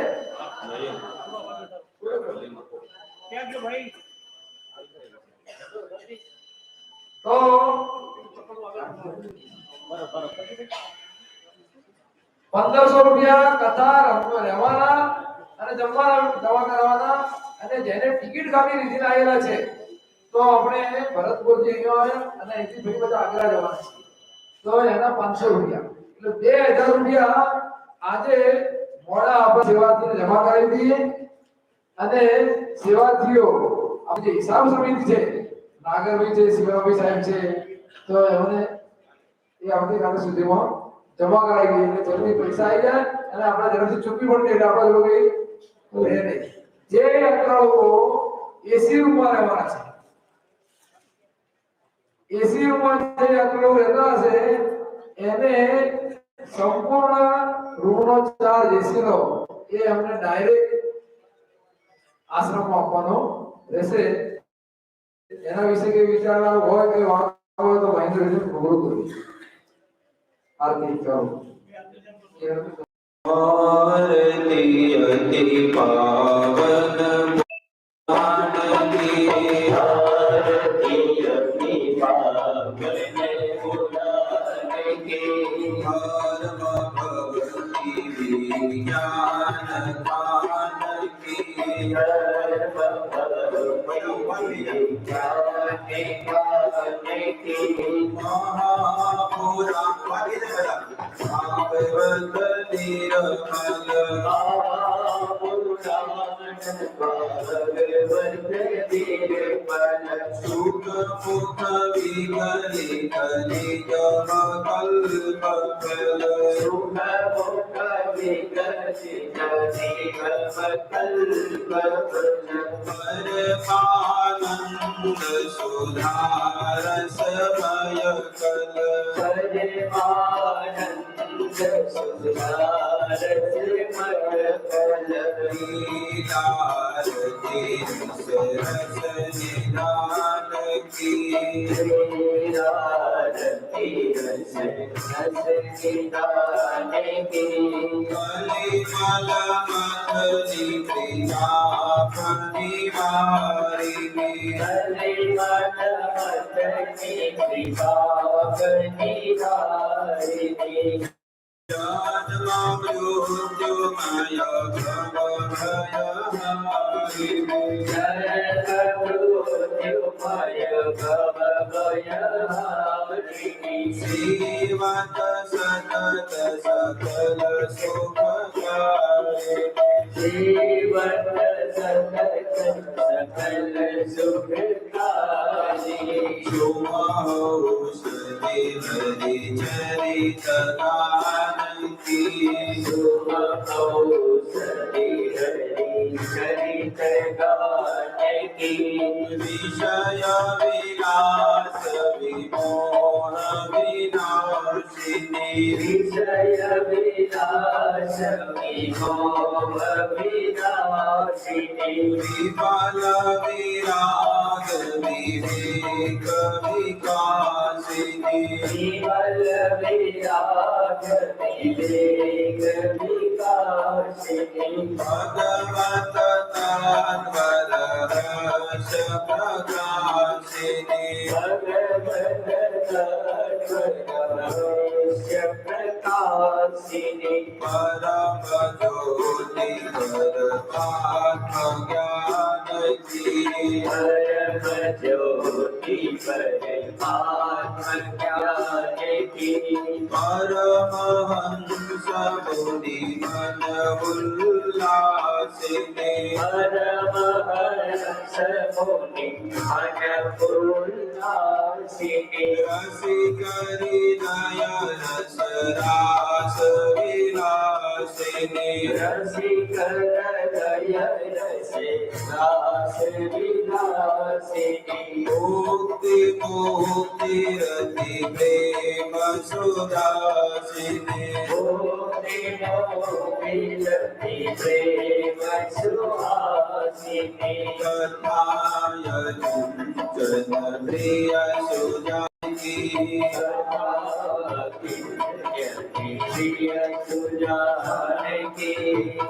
Speaker 3: તો 1500 રૂપિયા કથા રહેવાના અને જમવાના, દવા કરાવવાના. અને જેને ટિકિટ કાપી લીધી આવેલા છે તો આપણે ભરતપુરથી અહીંયા આવે અને અહીંથી ભાઈ બધા આગળ જવાના છે, તો એના 500 રૂપિયા એટલે 2000 રૂપિયા આજે મોડા આપણે સેવાર્થીને જમા કરી દઈએ. અને સેવાર્થીઓ આપણી જે હિસાબ સમિતિ છે, નાગરભાઈ છે, શિવાભાઈ સાહેબ છે, તો એમને એ આવતીકાલ સુધીમાં જમા કરાવી દઈએ એટલે જલ્દી પૈસા આવી જાય અને આપણા ઝડપથી ચૂકવી પડે એટલે આપણા લોકો લે નહીં. જે યાત્રાળુઓ એસી રૂમમાં રહેવાના છે, એસી રૂમમાં જે યાત્રાળુઓ રહેતા હશે એને સંપૂર્ણ રૂમનો ચાર્જ એસીનો એ અમને ડાયરેક્ટ આશ્રમમાં આપવાનો રહેશે. એના વિશે કે વિચારવાનું હોય કે હોય તો મહેન્દ્રજી ભોગવું કર્યું. આરતી કરો
Speaker 1: आरती अति पावन आरती अति पावन भगवती विज्ञान कान की महापुरा भागवत निर्मल सुख मुख विगलित निज कल्प परमानंद सुधारस मय कल सरस निदान की कलिमल मथनी प्रिया परिवारिणी जन्म मृत्युमय श्रीमत सतत सकल सुखकारी हरि चरित गान की विषय विलास विमोह विनाशिनी विफल विराग विवेक विकासिनी भगवत तत्पर रस प्रकाशिनी परम ज्योति परमात्म ज्ञान की परमहंस मुनि मन उल्लासिनी रसिकरि नयन सरास विलासिनी मुक्ति मुक्ति रति प्रेम सुदासिनी कथायन जन प्रिय सुजानकी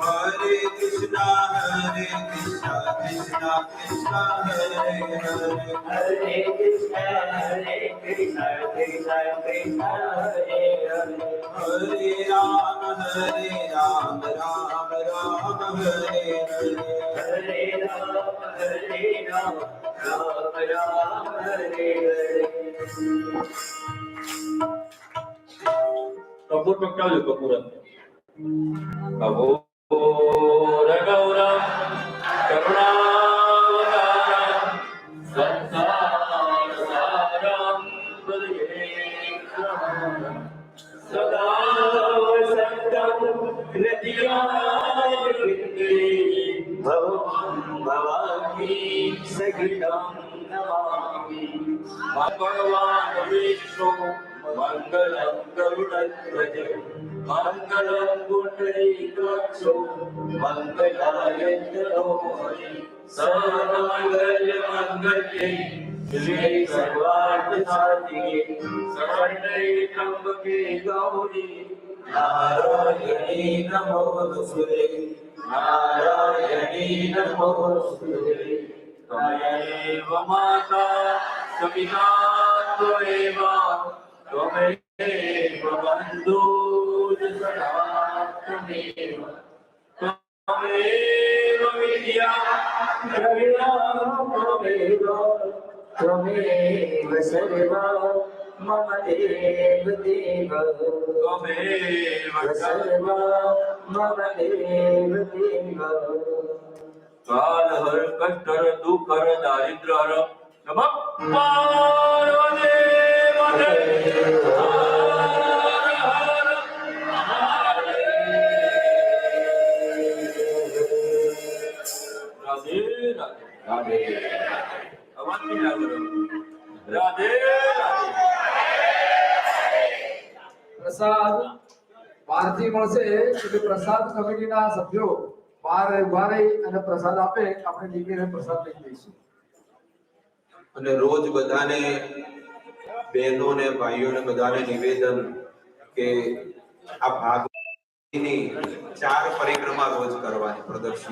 Speaker 1: हरे कृष्णा कृष्णा कृष्णा हरे हरे हरे राम राम राम हरे
Speaker 2: कपूर प्रगटावજો कपूर कपूर गौरम करुणावतारम संसार सारम सदा वसंतम हृदयारविंदे भवं भवामि सहितं नमामि भगवान् विष्णु मंगलम गरुड़ध्वज मंगलम पुंडरीकाक्षो मंगलाय तनोहरि सर्वमंगल मंगल्ये शिवे सर्वार्थ સાચી સર્વને ત્રંબકે ગૌરી નારાયણી નમોસ્તુતે નારાયણી નમોસ્તુતે ત્વમેવ માતા સપિતા ત્વમેવ બંધુઃ સખા ત્વમેવ त्वमेव विद्या
Speaker 6: त्वमेव सर्वं मम देव देव
Speaker 2: त्वमेव
Speaker 6: सर्वं मम देव देव
Speaker 2: काल हर कष्ट हर दुख हर दारिद्र हर नमः पार्वती पते राधे राधे अवंती नगर राधे राधे
Speaker 3: પ્રસાદ બહારથી મળશે એટલે પ્રસાદ કમિટીના સભ્યો બહાર ઉભા રહી અને પ્રસાદ આપે આપણે નીકળીને પ્રસાદ લઈ લઈશું.
Speaker 1: અને રોજ બધાને બહેનોને ભાઈઓને બધાને નિવેદન કે આ ભાગની 4 પરિક્રમા રોજ કરવાની પ્રદક્ષિણા